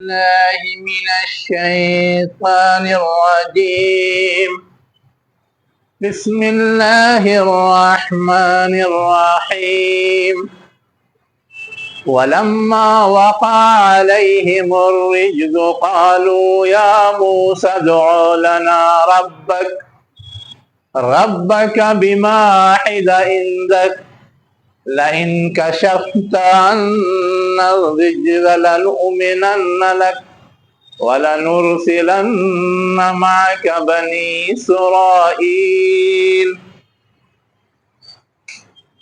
الله من الشيطان الرجيم. بسم الله الرحمن الرحيم. ولما وقع عليهم الرجز قالوا يا موسى ادع لنا ربك بما عهد عندك لئن كشفت عنا الرجز لنؤمنن لك وَلَنُرْسِلَنَّ مَعَكَ بَنِي إسرائیل۔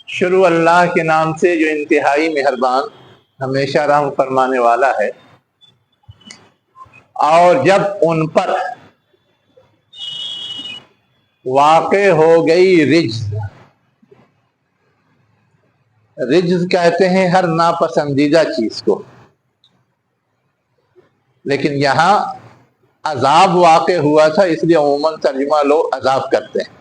شروع اللہ کے نام سے جو انتہائی مہربان ہمیشہ رحم فرمانے والا ہے۔ اور جب ان پر واقع ہو گئی رجز کہتے ہیں ہر ناپسندیدہ چیز کو، لیکن یہاں عذاب واقع ہوا تھا، اس لیے عموماً ترجمہ لوگ عذاب کرتے ہیں۔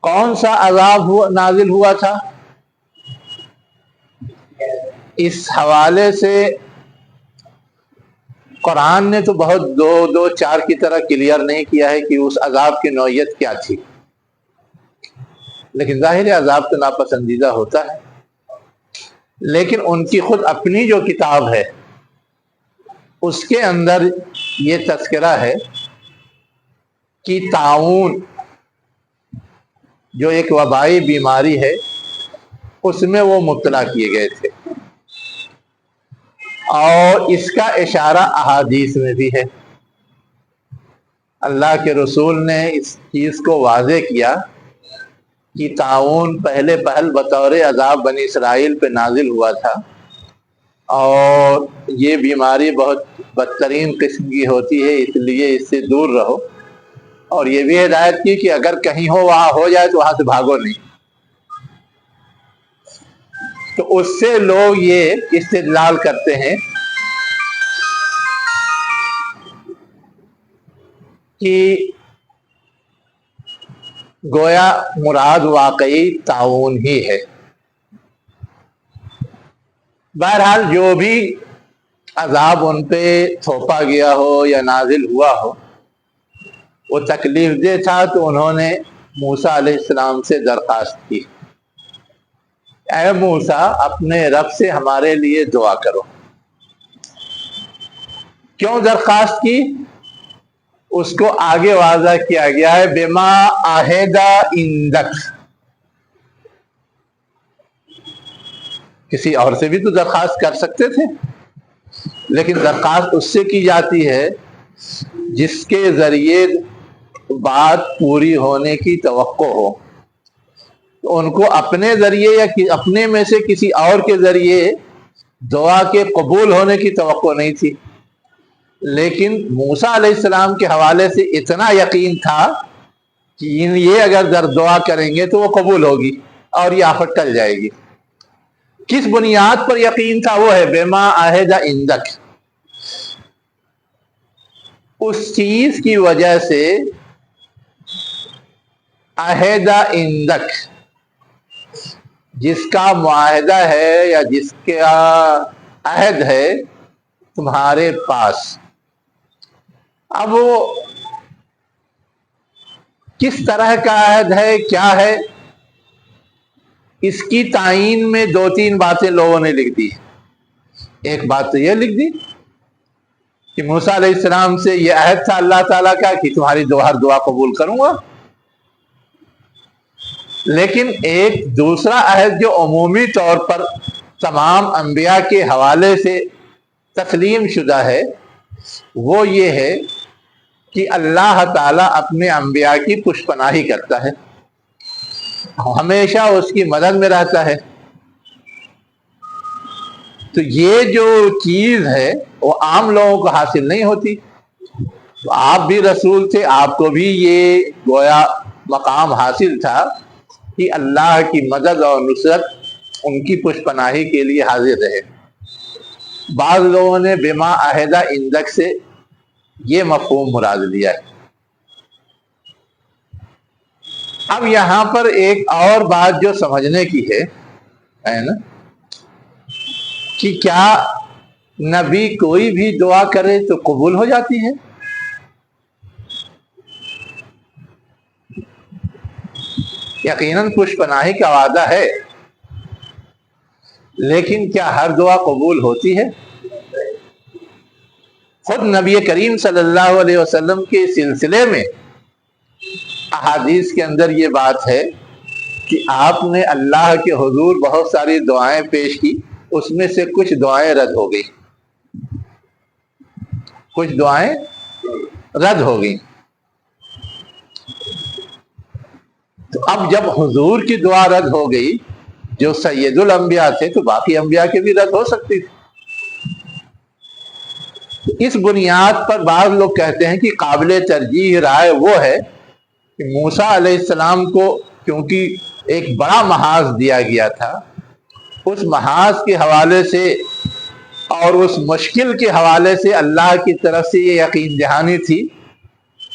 کون سا عذاب نازل ہوا تھا؟ اس حوالے سے قرآن نے تو بہت دو چار کی طرح کلیئر نہیں کیا ہے کہ اس عذاب کی نوعیت کیا تھی، لیکن ظاہر عذاب تو ناپسندیدہ ہوتا ہے۔ لیکن ان کی خود اپنی جو کتاب ہے اس کے اندر یہ تذکرہ ہے کہ طاعون جو ایک وبائی بیماری ہے اس میں وہ مبتلا کیے گئے تھے، اور اس کا اشارہ احادیث میں بھی ہے۔ اللہ کے رسول نے اس چیز کو واضح کیا کہ طاعون پہلے بطور عذاب بنی اسرائیل پہ نازل ہوا تھا، اور یہ بیماری بہت بدترین قسم کی ہوتی ہے، اس لیے اس سے دور رہو، اور یہ بھی ہدایت کی کہ اگر کہیں ہو وہاں ہو جائے تو وہاں سے بھاگو نہیں۔ تو اس سے لوگ یہ استدلال کرتے ہیں کہ گویا مراد واقعی طاعون ہی ہے۔ بہرحال جو بھی عذاب ان پہ تھوپا گیا ہو یا نازل ہوا ہو وہ تکلیف دہ تھا، تو انہوں نے موسیٰ علیہ السلام سے درخواست کی، اے موسیٰ اپنے رب سے ہمارے لیے دعا کرو۔ کیوں درخواست کی؟ اس کو آگے واضح کیا گیا ہے، بما عہد عندک۔ کسی اور سے بھی تو درخواست کر سکتے تھے، لیکن درخواست اس سے کی جاتی ہے جس کے ذریعے بات پوری ہونے کی توقع ہو۔ تو ان کو اپنے ذریعے یا اپنے میں سے کسی اور کے ذریعے دعا کے قبول ہونے کی توقع نہیں تھی، لیکن موسیٰ علیہ السلام کے حوالے سے اتنا یقین تھا کہ یہ اگر دعا کریں گے تو وہ قبول ہوگی اور یہ آفت ٹل جائے گی۔ کس بنیاد پر یقین تھا؟ وہ ہے بما عہد عندک، اس چیز کی وجہ سے عہد عندک، جس کا معاہدہ ہے یا جس کا عہد ہے تمہارے پاس۔ اب وہ کس طرح کا عہد ہے، کیا ہے، اس کی تعین میں دو تین باتیں لوگوں نے لکھ دی۔ ایک بات تو یہ لکھ دی کہ موسیٰ علیہ السلام سے یہ عہد تھا اللہ تعالیٰ کا کہ تمہاری ہر دعا قبول کروں گا، لیکن ایک دوسرا عہد جو عمومی طور پر تمام انبیاء کے حوالے سے تسلیم شدہ ہے، وہ یہ ہے کہ اللہ تعالیٰ اپنے انبیاء کی پشت پناہی کرتا ہے، ہمیشہ اس کی مدد میں رہتا ہے۔ تو یہ جو چیز ہے وہ عام لوگوں کو حاصل نہیں ہوتی۔ تو آپ بھی رسول تھے، آپ کو بھی یہ گویا مقام حاصل تھا کہ اللہ کی مدد اور نصرت ان کی پشت پناہی کے لیے حاضر رہے۔ بعض لوگوں نے بما عہد عندک سے یہ مفہوم مراد لیا ہے۔ اب یہاں پر ایک اور بات جو سمجھنے کی ہے نا، کہ کیا نبی کوئی بھی دعا کرے تو قبول ہو جاتی ہے؟ یقیناً پشت پناہی کا وعدہ ہے، لیکن کیا ہر دعا قبول ہوتی ہے؟ خود نبی کریم صلی اللہ علیہ وسلم کے سلسلے میں احادیث کے اندر یہ بات ہے کہ آپ نے اللہ کے حضور بہت ساری دعائیں پیش کی، اس میں سے کچھ دعائیں رد ہو گئی، کچھ دعائیں رد ہو گئی۔ تو اب جب حضور کی دعا رد ہو گئی جو سید الانبیاء تھے، تو باقی انبیاء کے بھی رد ہو سکتی تھی۔ اس بنیاد پر بعض لوگ کہتے ہیں کہ قابل ترجیح رائے وہ ہے کہ موسیٰ علیہ السلام کو کیونکہ ایک بڑا محاذ دیا گیا تھا، اس محاذ کے حوالے سے اور اس مشکل کے حوالے سے اللہ کی طرف سے یہ یقین دہانی تھی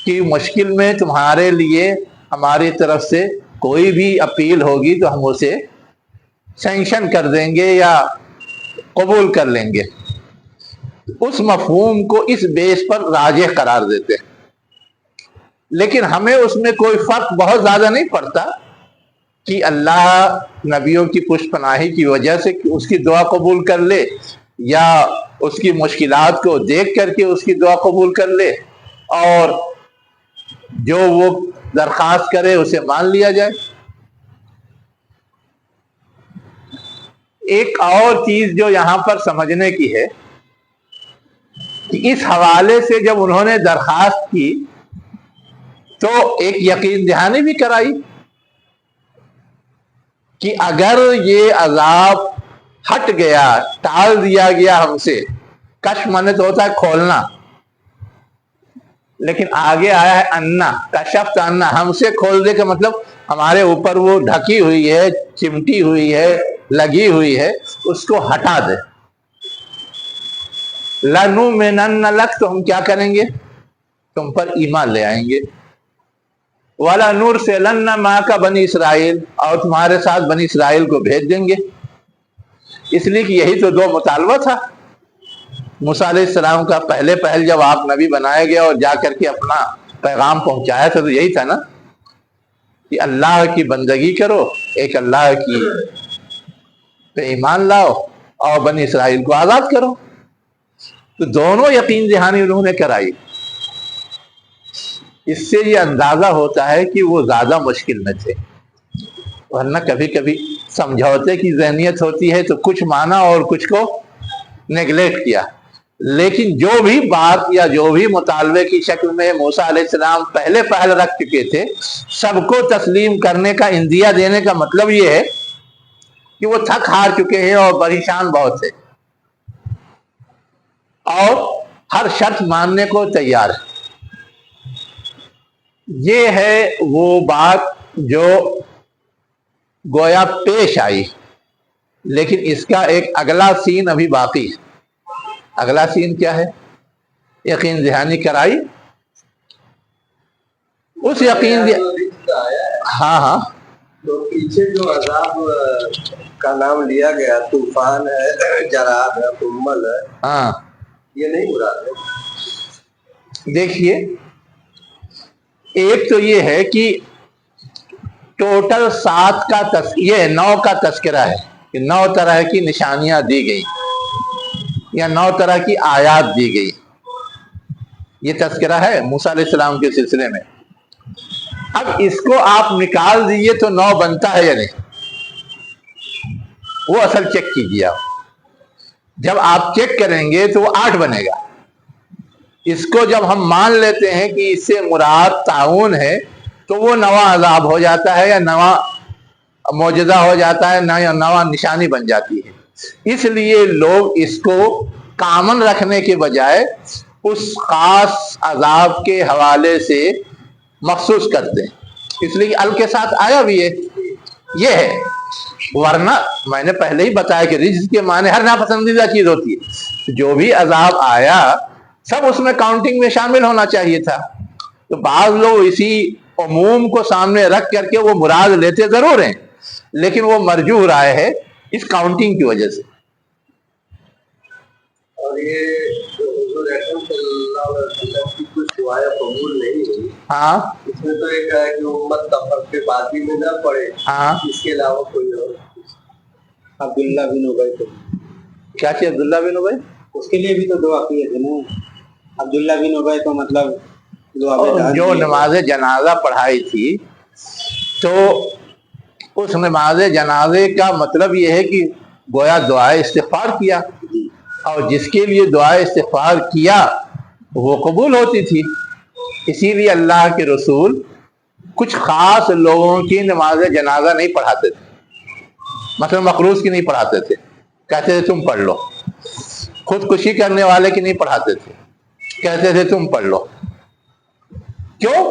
کہ مشکل میں تمہارے لیے ہماری طرف سے کوئی بھی اپیل ہوگی تو ہم اسے سینکشن کر دیں گے یا قبول کر لیں گے۔ اس مفہوم کو اس بیس پر راجح قرار دیتے ہیں، لیکن ہمیں اس میں کوئی فرق بہت زیادہ نہیں پڑتا کہ اللہ نبیوں کی پشت پناہی کی وجہ سے اس کی دعا قبول کر لے یا اس کی مشکلات کو دیکھ کر کے اس کی دعا قبول کر لے اور جو وہ درخواست کرے اسے مان لیا جائے۔ ایک اور چیز جو یہاں پر سمجھنے کی ہے کہ اس حوالے سے جب انہوں نے درخواست کی تو ایک یقین دہانی بھی کرائی کہ اگر یہ عذاب ہٹ گیا، ٹال دیا گیا ہم سے، کش منت ہوتا ہے کھولنا، لیکن آگے آیا ہے انا، کشفت انا، ہم سے کھول دے کا مطلب ہمارے اوپر وہ ڈھکی ہوئی ہے، چمٹی ہوئی ہے، لگی ہوئی ہے، اس کو ہٹا دے۔ لَنُؤْمِنَنَّ لَكَ، تو ہم کیا کریں گے؟ تم پر ایمان لے آئیں گے۔ وَلَنُرْسِلَنَّ مَعَكَ بنی اسرائیل، اور تمہارے ساتھ بنی اسرائیل کو بھیج دیں گے۔ اس لیے کہ یہی تو دو مطالبہ تھا موسیٰ علیہ السلام کا۔ پہل جب آپ نبی بنائے گئے اور جا کر کے اپنا پیغام پہنچایا تھا تو یہی تھا نا کہ اللہ کی بندگی کرو، ایک اللہ کی پہ ایمان لاؤ اور بنی اسرائیل کو آزاد کرو۔ تو دونوں یقین دہانی انہوں نے کرائی۔ اس سے یہ اندازہ ہوتا ہے کہ وہ زیادہ مشکل میں تھے، ورنہ کبھی کبھی سمجھوتے کی ذہنیت ہوتی ہے تو کچھ مانا اور کچھ کو نیگلیکٹ کیا، لیکن جو بھی بات یا جو بھی مطالبے کی شکل میں موسیٰ علیہ السلام پہل رکھ چکے تھے، سب کو تسلیم کرنے کا اندیا دینے کا مطلب یہ ہے کہ وہ تھک ہار چکے ہیں اور پریشان بہت تھے اور ہر شرط ماننے کو تیار ہے۔ یہ ہے وہ بات جو گویا پیش آئی، لیکن اس کا ایک اگلا سین ابھی باقی ہے۔ اگلا سین کیا ہے؟ یقین دہانی کرائی، اس یقین ہاں تو پیچھے جو عذاب کا نام لیا گیا، طوفان ہے، جراد ہے، کمل ہے، ہاں، یہ نہیں مراد ہے۔ دیکھیے، ایک تو یہ ہے کہ ٹوٹل 7 کا یہ 9 کا تذکرہ ہے کہ 9 طرح کی نشانیاں دی گئی یا 9 طرح کی آیات دی گئی، یہ تذکرہ ہے موسیٰ علیہ السلام کے سلسلے میں۔ اب اس کو آپ نکال دیجئے تو 9 بنتا ہے یا نہیں، وہ اصل چیک کیجئے آپ۔ جب آپ چیک کریں گے تو وہ 8 بنے گا۔ اس کو جب ہم مان لیتے ہیں کہ اس سے مراد تعاون ہے تو وہ نواں عذاب ہو جاتا ہے یا نواں معجزہ ہو جاتا ہے یا نواں نشانی بن جاتی ہے۔ اس لیے لوگ اس کو کامن رکھنے کے بجائے اس خاص عذاب کے حوالے سے مخصوص کرتے ہیں، اس لیے کہ ال کے ساتھ آیا بھی ہے، یہ ہے۔ ورنہ میں نے پہلے ہی بتایا کہ رجز کے معنی ہر ناپسندیدہ چیز ہوتی ہے، جو بھی عذاب آیا سب اس میں کاؤنٹنگ میں شامل ہونا چاہیے تھا۔ تو بعض لوگ اسی عموم کو سامنے رکھ کر کے وہ مراد لیتے ضرور ہیں، لیکن وہ مرجوح رائے ہے اس کاؤنٹنگ کی وجہ سے۔ اور یہ جو حضور اکرم صلی اللہ علیہ وسلم کی کچھ دعائیں قبول نہیں ہوئی، ہاں اس میں تو ایک ہے کہ امت تفرقے بازی میں نہ پڑے، ہاں، اس کے علاوہ کوئی اور؟ عبداللہ بن ابی کو کیا چیز عبداللہ بن ابی؟ اس کے لیے بھی تو دعا کیے تھے نا عبداللہ بن ابی کو، مطلب دعا میں جو نماز جنازہ پڑھائی تھی تو اس نماز جنازے کا مطلب یہ ہے کہ گویا دعائے استغفار کیا، اور جس کے لیے دعائے استغفار کیا وہ قبول ہوتی تھی۔ اسی لیے اللہ کے رسول کچھ خاص لوگوں کی نماز جنازہ نہیں پڑھاتے تھے، مثلا مقروض کی نہیں پڑھاتے تھے، کہتے تھے تم پڑھ لو۔ خودکشی کرنے والے کی نہیں پڑھاتے تھے، کہتے تھے تم پڑھ لو۔ کیوں؟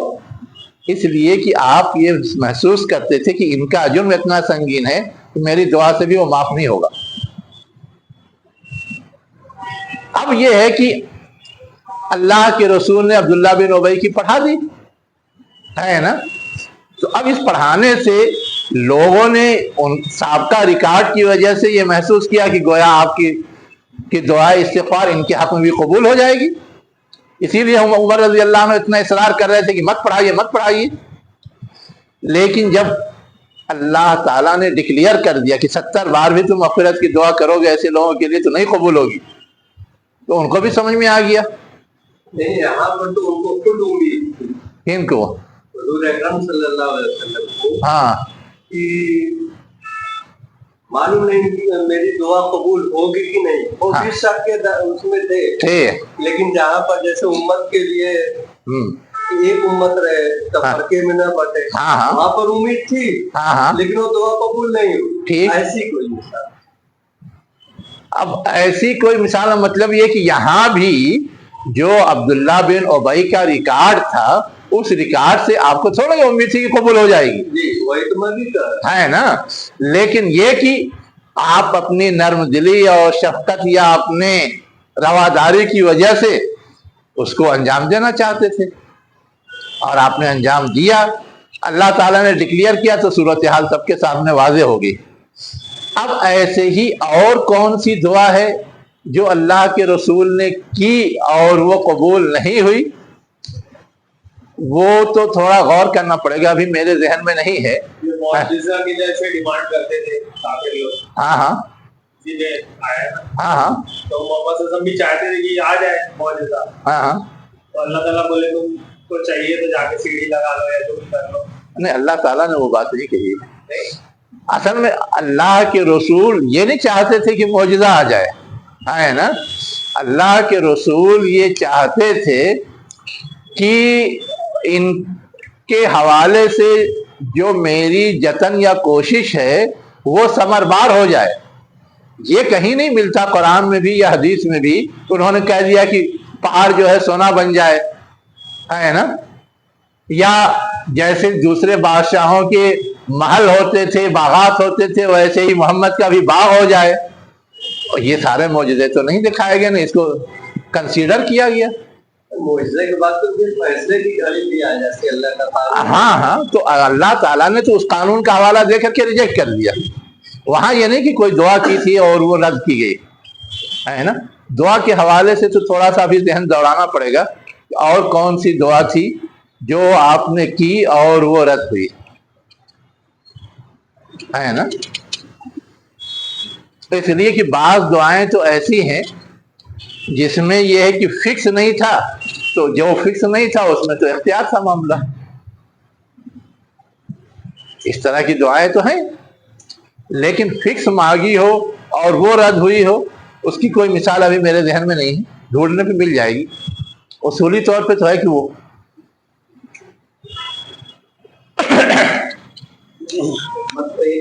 اس لیے کہ آپ یہ محسوس کرتے تھے کہ ان کا جرم اتنا سنگین ہے کہ میری دعا سے بھی وہ معاف نہیں ہوگا۔ اب یہ ہے کہ اللہ کے رسول نے عبداللہ بن ابی کی پڑھا دی ہے نا، تو اب اس پڑھانے سے لوگوں نے ان سابقہ ریکارڈ کی وجہ سے یہ محسوس کیا کہ گویا آپ کی دعائے استغفار ان کے حق میں بھی قبول ہو جائے گی۔ اسی لیے ہم عمر رضی اللہ عنہ اتنا اصرار کر رہے تھے کہ مت پڑھائیے مت پڑھائیے، لیکن جب اللہ تعالیٰ نے ڈکلیئر کر دیا کہ 70 بار بھی تم مغفرت کی دعا کرو گے ایسے لوگوں کے لیے تو نہیں قبول ہوگی، تو ان کو بھی سمجھ میں آ گیا۔ نہیں، یہاں پر تو ان کو خود امید تھی، ان کو حضور اکرم صلی اللہ علیہ وسلم کو، ہاں کہ معلوم نہیں کہ میری دعا قبول ہوگی کہ نہیں، وہ بھی شک کے اس میں تھے، لیکن جہاں پر جیسے امت کے لیے ایک امت رہے تفرقے میں نہ بٹے، وہاں پر امید تھی، لیکن وہ دعا قبول نہیں ہوئی۔ ایسی کوئی مثال؟ اب ایسی کوئی مثال مطلب یہ کہ یہاں بھی جو عبداللہ بن ابی کا ریکارڈ تھا اس ریکارڈ سے آپ کو تھوڑا ہی امید تھی کہ قبول ہو جائے گی، جی وہی تو میں بھی کہہ رہا ہے نا، لیکن یہ کہ آپ اپنی نرم دلی اور شفقت یا اپنے رواداری کی وجہ سے اس کو انجام دینا چاہتے تھے اور آپ نے انجام دیا، اللہ تعالیٰ نے ڈکلیئر کیا تو صورتحال سب کے سامنے واضح ہوگی۔ اب ایسے ہی اور کون سی دعا ہے جو اللہ کے رسول نے کی اور وہ قبول نہیں ہوئی؟ وہ تو تھوڑا غور کرنا پڑے گا، ابھی میرے ذہن میں نہیں ہے۔ معجزہ کی جیسے ڈیمانڈ کرتے تھے کافر لوگ، ہاں ہاں ہاں ہاں تو محمد صلی اللہ علیہ وسلم بھی چاہتے تھے کہ آ جائے معجزہ، ہاں ہاں، تو اللہ تعالیٰ بولے تم کو چاہیے تو جا کے سیڑھی لگا لو یا تم کر لو۔ نہیں، اللہ تعالیٰ نے وہ بات نہیں کہی۔ اصل میں اللہ کے رسول یہ نہیں چاہتے تھے کہ معجزہ آ جائے، ہے نا، اللہ کے رسول یہ چاہتے تھے کہ ان کے حوالے سے جو میری جتن یا کوشش ہے وہ ثمربار ہو جائے۔ یہ کہیں نہیں ملتا قرآن میں بھی یا حدیث میں بھی انہوں نے کہہ دیا کہ پہاڑ جو ہے سونا بن جائے، ہے نا، یا جیسے دوسرے بادشاہوں کے محل ہوتے تھے باغات ہوتے تھے ویسے ہی محمد کا بھی باغ ہو جائے۔ یہ سارے معجزے تو نہیں دکھائے گئے، نہیں اس کو کنسیڈر کیا گیا۔ معجزے کے بعد تو پھر فیصلے کی گاڑی بھی آ جاتی ہے اللہ کا قانون۔ ہاں ہاں، تو اللہ تعالیٰ نے تو اس قانون کا حوالہ دے کر کے ریجیکٹ کر دیا۔ وہاں یہ نہیں کہ کوئی دعا کی تھی اور وہ رد کی گئی، ہے نا، دعا کے حوالے سے تو تھوڑا سا بھی ذہن دوڑانا پڑے گا اور کون سی دعا تھی جو آپ نے کی اور وہ رد ہوئی، ہے نا۔ اس لیے کہ بعض دعائیں تو ایسی ہیں جس میں یہ ہے کہ فکس نہیں تھا، تو جو فکس نہیں تھا اس میں تو اختیار تھا معاملہ۔ اس طرح کی دعائیں تو ہیں، لیکن فکس مانگی ہو اور وہ رد ہوئی ہو اس کی کوئی مثال ابھی میرے ذہن میں نہیں ہے، ڈھونڈنے پہ مل جائے گی۔ اصولی طور پہ تو ہے کہ وہ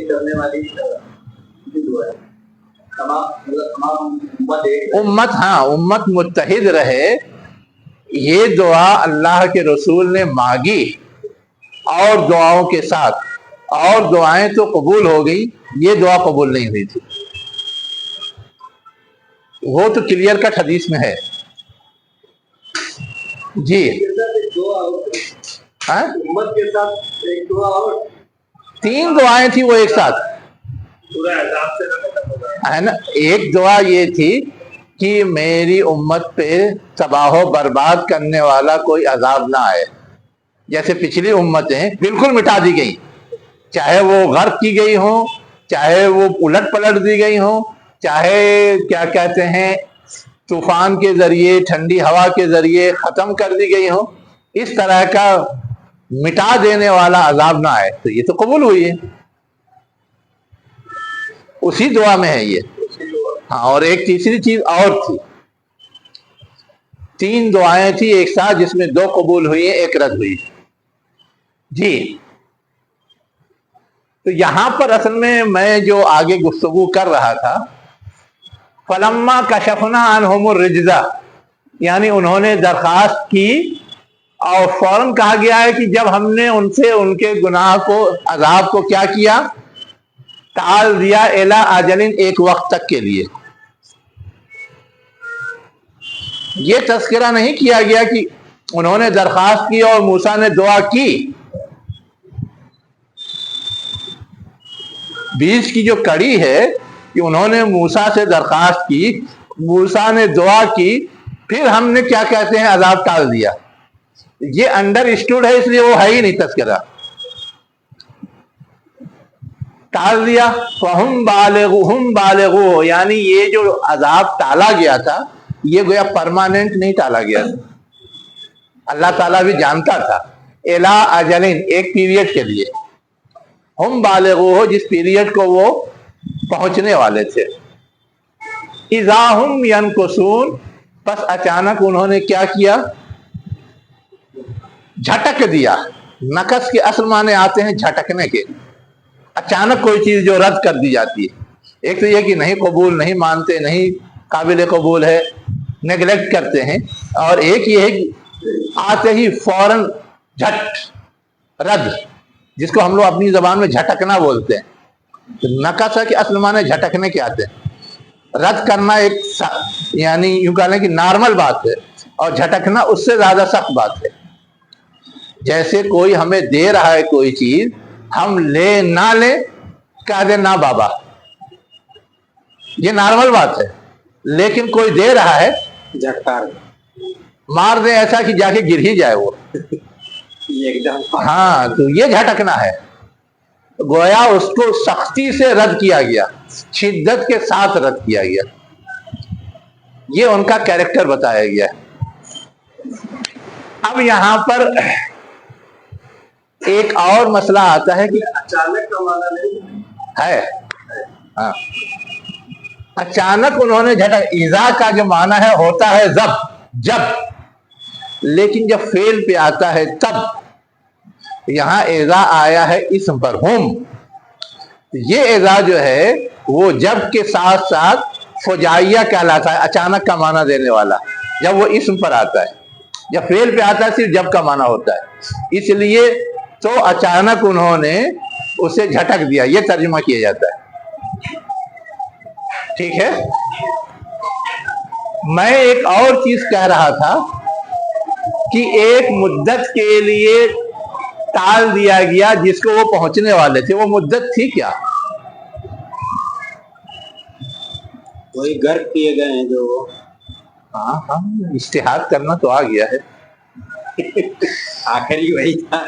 کرنے والی دعا ہے، امت، ہاں امت متحد رہے، یہ دعا اللہ کے رسول نے مانگی اور دعاؤں کے ساتھ، اور دعائیں تو قبول ہو گئی، یہ دعا قبول نہیں ہوئی تھی۔ وہ تو کلیئر کٹ حدیث میں ہے۔ جی امت کے ساتھ ایک دعا اور 3 دعائیں تھی وہ ایک ساتھ ہے نا. ایک دعا یہ تھی کہ میری امت پہ تباہ و برباد کرنے والا کوئی عذاب نہ آئے. جیسے پچھلی امتیں بالکل مٹا دی گئی، چاہے وہ غرق کی گئی ہوں، چاہے وہ الٹ پلٹ دی گئی ہوں، چاہے کیا کہتے ہیں طوفان کے ذریعے ٹھنڈی ہوا کے ذریعے ختم کر دی گئی ہوں، اس طرح کا مٹا دینے والا عذاب نہ آئے. تو یہ تو قبول ہوئی ہے، اسی دعا میں ہے یہ. ہاں، اور ایک تیسری چیز اور تھی. 3 دعائیں تھی ایک ساتھ، جس میں 2 قبول ہوئی ہیں، ایک رد ہوئی. جی، تو یہاں پر اصل میں جو آگے گفتگو کر رہا تھا، فلما کشفنا عنہم الرجز، یعنی انہوں نے درخواست کی اور فوراً کہا گیا ہے کہ جب ہم نے ان سے ان کے گناہ کو، عذاب کو کیا کیا، ٹال دیا، الی اجل، ایک وقت تک کے لیے. یہ تذکرہ نہیں کیا گیا کہ انہوں نے درخواست کی اور موسیٰ نے دعا کی. بیچ کی جو کڑی ہے کہ انہوں نے موسیٰ سے درخواست کی، موسیٰ نے دعا کی، پھر ہم نے کیا کہتے ہیں عذاب ٹال دیا. یہ انڈر اسٹوڈ ہے، اس لیے وہ ہے ہی نہیں تذکرہ. ٹال دیا. فہم بالغو، یعنی یہ جو عذاب ٹالا گیا تھا یہ گویا پرماننٹ نہیں ٹالا گیا تھا. اللہ تعالیٰ بھی جانتا تھا. الی اجلین، ایک پیریڈ کے لیے. ہم بالغو، جس پیریڈ کو وہ پہنچنے والے تھے. اذا ہم ینکثون، پس اچانک انہوں نے کیا کیا، جھٹک دیا. نقص کے اصل معنی آتے ہیں جھٹکنے کے. اچانک کوئی چیز جو رد کر دی جاتی ہے. ایک تو یہ کہ نہیں قبول، نہیں مانتے، نہیں قابل قبول ہے، نیگلیکٹ کرتے ہیں. اور ایک یہ ہے کہ آتے ہی فوراً جھٹ رد، جس کو ہم لوگ اپنی زبان میں جھٹکنا بولتے ہیں. نقص ہے کہ اصل معنی جھٹکنے کے آتے ہیں. رد کرنا ایک یعنی یوں کہہ لیں کہ نارمل بات ہے، اور جھٹکنا اس سے زیادہ سخت بات ہے. جیسے کوئی ہمیں دے رہا ہے کوئی چیز، ہم لے نہ لیں، کہہ دیں نہ بابا، یہ نارمل بات ہے. لیکن کوئی دے رہا ہے، جھٹکا مار دیں ایسا کہ جا کے گر ہی جائے وہ. ہاں، تو یہ جھٹکنا ہے. گویا اس کو سختی سے رد کیا گیا، شدت کے ساتھ رد کیا گیا. یہ ان کا کیریکٹر بتایا گیا. اب یہاں پر ایک اور مسئلہ آتا ہے کہ اچانک کا معنی نہیں ہے. ہاں، اچانک انہوں نے جھٹک. ایذا کا جو معنی ہے ہوتا ہے جب، لیکن جب فعل پہ آتا ہے تب. یہاں ایذا آیا ہے اسم پر، ہم. یہ ایذا جو ہے وہ جب کے ساتھ ساتھ فجائیہ کہلاتا ہے، اچانک کا معنی دینے والا. جب وہ اسم پر آتا ہے، جب فعل پہ آتا ہے صرف جب کا معنی ہوتا ہے. اس لیے تو اچانک انہوں نے اسے جھٹک دیا، یہ ترجمہ کیا جاتا ہے. ٹھیک ہے. میں ایک اور چیز کہہ رہا تھا کہ ایک مدت کے لیے ٹال دیا گیا جس کو وہ پہنچنے والے تھے. وہ مدت تھی کیا؟ وہی غرق کیے گئے ہیں جو. ہاں، اجتہاد کرنا تو آ گیا ہے. آخری وہی تھا.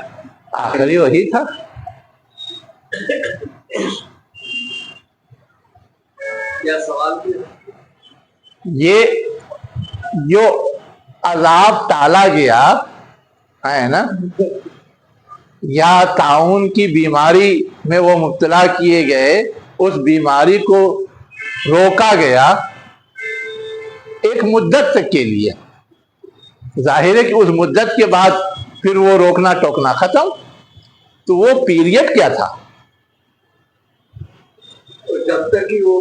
آخری وہی تھا. کیا سوال کیا؟ یہ جو عذاب ٹالا گیا ہے نا، یا طاعون کی بیماری میں وہ مبتلا کیے گئے، اس بیماری کو روکا گیا ایک مدت تک کے لیے. ظاہر ہے کہ اس مدت کے بعد پھر وہ روکنا ٹوکنا ختم. تو وہ پیریڈ کیا تھا؟ جب تک کہ وہ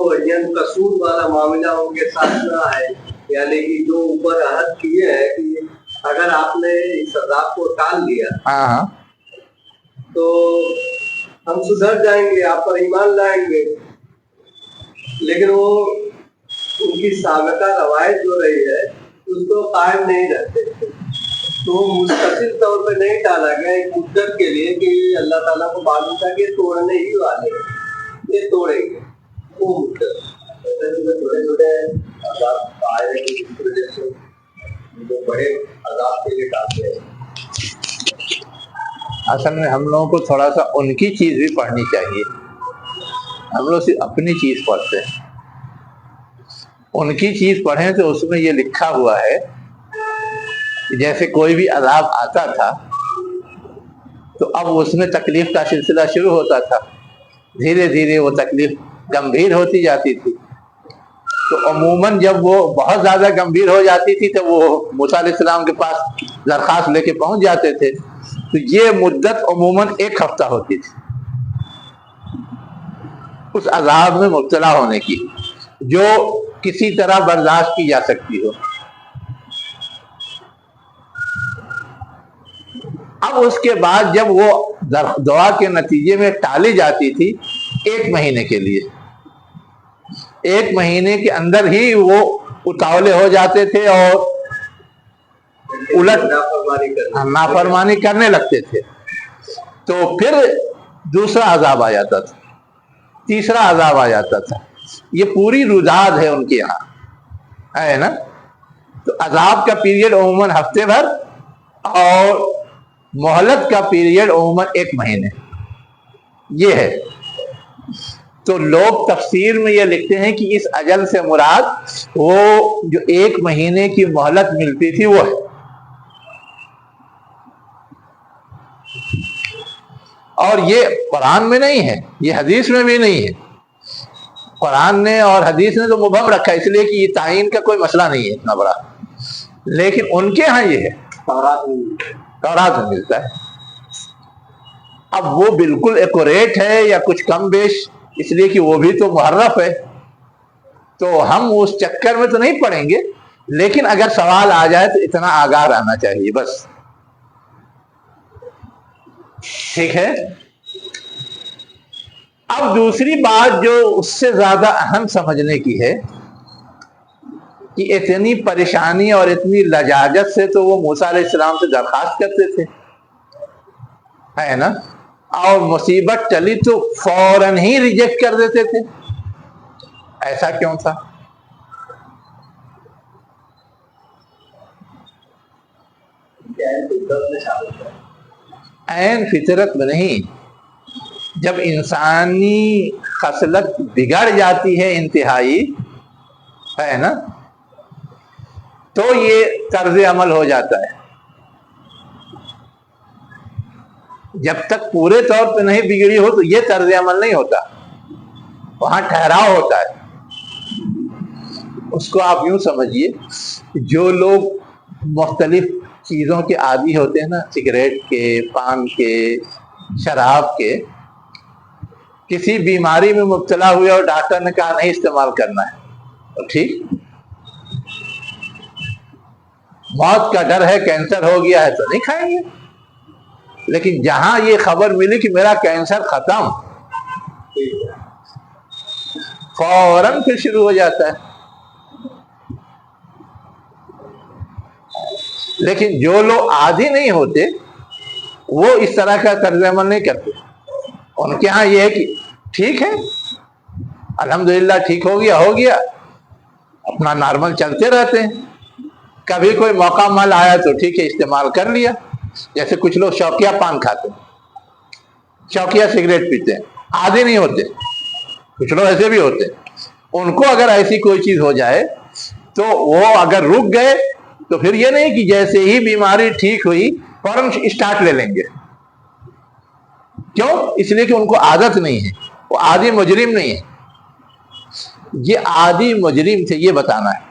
قصور والا معاملہ ان کے ساتھ نہ آئے، یعنی کہ جو اوپر عہد کیے ہیں کہ اگر آپ نے اس عذاب کو ٹال دیا ہاں تو ہم سدھر جائیں گے، آپ پر ایمان لائیں گے. لیکن وہ ان کی سابقہ روایت جو رہی ہے اس کو قائم نہیں رکھتے. تو مستقل طور پہ نہیں ڈالا گیا ایک مدت کے لیے کہ اللہ تعالیٰ کو معلوم تھا کہ توڑنے ہی والے یہ توڑیں گے وہ مدت چھوٹے چھوٹے عذاب آئے ہیں اس وجہ سے جو بڑے عذاب کے لیے ڈالتے ہیں. اصل میں ہم لوگوں کو تھوڑا سا ان کی چیز بھی پڑھنی چاہیے. ہم لوگ صرف اپنی چیز پڑھتے ہیں. ان کی چیز پڑھیں تو اس میں یہ لکھا ہوا ہے جیسے کوئی بھی عذاب آتا تھا تو اب اس میں تکلیف کا سلسلہ شروع ہوتا تھا. دھیرے دھیرے وہ تکلیف گمبھیر ہوتی جاتی تھی. تو عموماً جب وہ بہت زیادہ گمبھیر ہو جاتی تھی تو وہ موسیٰ علیہ السلام کے پاس درخواست لے کے پہنچ جاتے تھے. تو یہ مدت عموماً 1 ہفتہ ہوتی تھی اس عذاب میں مبتلا ہونے کی، جو کسی طرح برداشت کی جا سکتی ہو. اب اس کے بعد جب وہ دعا کے نتیجے میں ٹالی جاتی تھی 1 مہینے کے لیے، 1 مہینے کے اندر ہی وہ اتاولے ہو جاتے تھے اور الٹ نافرمانی کرنے لگتے تھے. تو پھر دوسرا عذاب آ جاتا تھا، تیسرا عذاب آ جاتا تھا. یہ پوری روداد ہے ان کے یہاں ہے نا. تو عذاب کا پیریڈ عموماً ہفتے بھر اور مہلت کا پیریڈ عموماً 1 مہینے یہ ہے. تو لوگ تفسیر میں یہ لکھتے ہیں کہ اس اجل سے مراد وہ جو 1 مہینے کی مہلت ملتی تھی وہ ہے. اور یہ قرآن میں نہیں ہے، یہ حدیث میں بھی نہیں ہے. قرآن نے اور حدیث نے تو مبہم رکھا اس لیے کہ یہ تعین کا کوئی مسئلہ نہیں ہے اتنا بڑا. لیکن ان کے ہاں یہ ہے، تورات میں ملتا ہے. اب وہ بالکل ایکوریٹ ہے یا کچھ کم بیش، اس لیے کہ وہ بھی تو محرف ہے. تو ہم اس چکر میں تو نہیں پڑیں گے، لیکن اگر سوال آ جائے تو اتنا آگاہ رہنا چاہیے بس. ٹھیک ہے. اب دوسری بات جو اس سے زیادہ اہم سمجھنے کی ہے کہ اتنی پریشانی اور اتنی لجاجت سے تو وہ موسیٰ علیہ السلام سے درخواست کرتے تھے ہے نا، اور مصیبت چلی تو فوراً ہی ریجیکٹ کر دیتے تھے. ایسا کیوں تھا؟ عین فطرت میں نہیں. جب انسانی خصلت بگڑ جاتی ہے انتہائی ہے نا تو یہ طرز عمل ہو جاتا ہے. جب تک پورے طور پہ نہیں بگڑی ہو تو یہ طرز عمل نہیں ہوتا، وہاں ٹھہراؤ ہوتا ہے. اس کو آپ یوں سمجھیے، جو لوگ مختلف چیزوں کے عادی ہوتے ہیں نا، سگریٹ کے، پان کے، شراب کے، کسی بیماری میں مبتلا ہوئے اور ڈاکٹر نے کہا نہیں استعمال کرنا ہے تو ٹھیک، موت کا ڈر ہے، کینسر ہو گیا ہے تو نہیں کھائیں گے. لیکن جہاں یہ خبر ملی کہ میرا کینسر ختم، فوراً پھر شروع ہو جاتا ہے. لیکن جو لوگ عادی نہیں ہوتے وہ اس طرح کا طرز عمل نہیں کرتے. ان کے ہاں یہ ہے کہ ٹھیک ہے الحمدللہ ٹھیک ہو گیا اپنا نارمل چلتے رہتے ہیں. کبھی کوئی موقع مل آیا تو ٹھیک ہے استعمال کر لیا. جیسے کچھ لوگ شوقیہ پان کھاتے ہیں، شوقیہ سگریٹ پیتے ہیں، عادی نہیں ہوتے. کچھ لوگ ایسے بھی ہوتے ہیں. ان کو اگر ایسی کوئی چیز ہو جائے تو وہ اگر رک گئے تو پھر یہ نہیں کہ جیسے ہی بیماری ٹھیک ہوئی فوراً اسٹارٹ لے لیں گے. کیوں؟ اس لیے کہ ان کو عادت نہیں ہے، وہ عادی مجرم نہیں ہے. یہ عادی مجرم تھے، یہ بتانا ہے.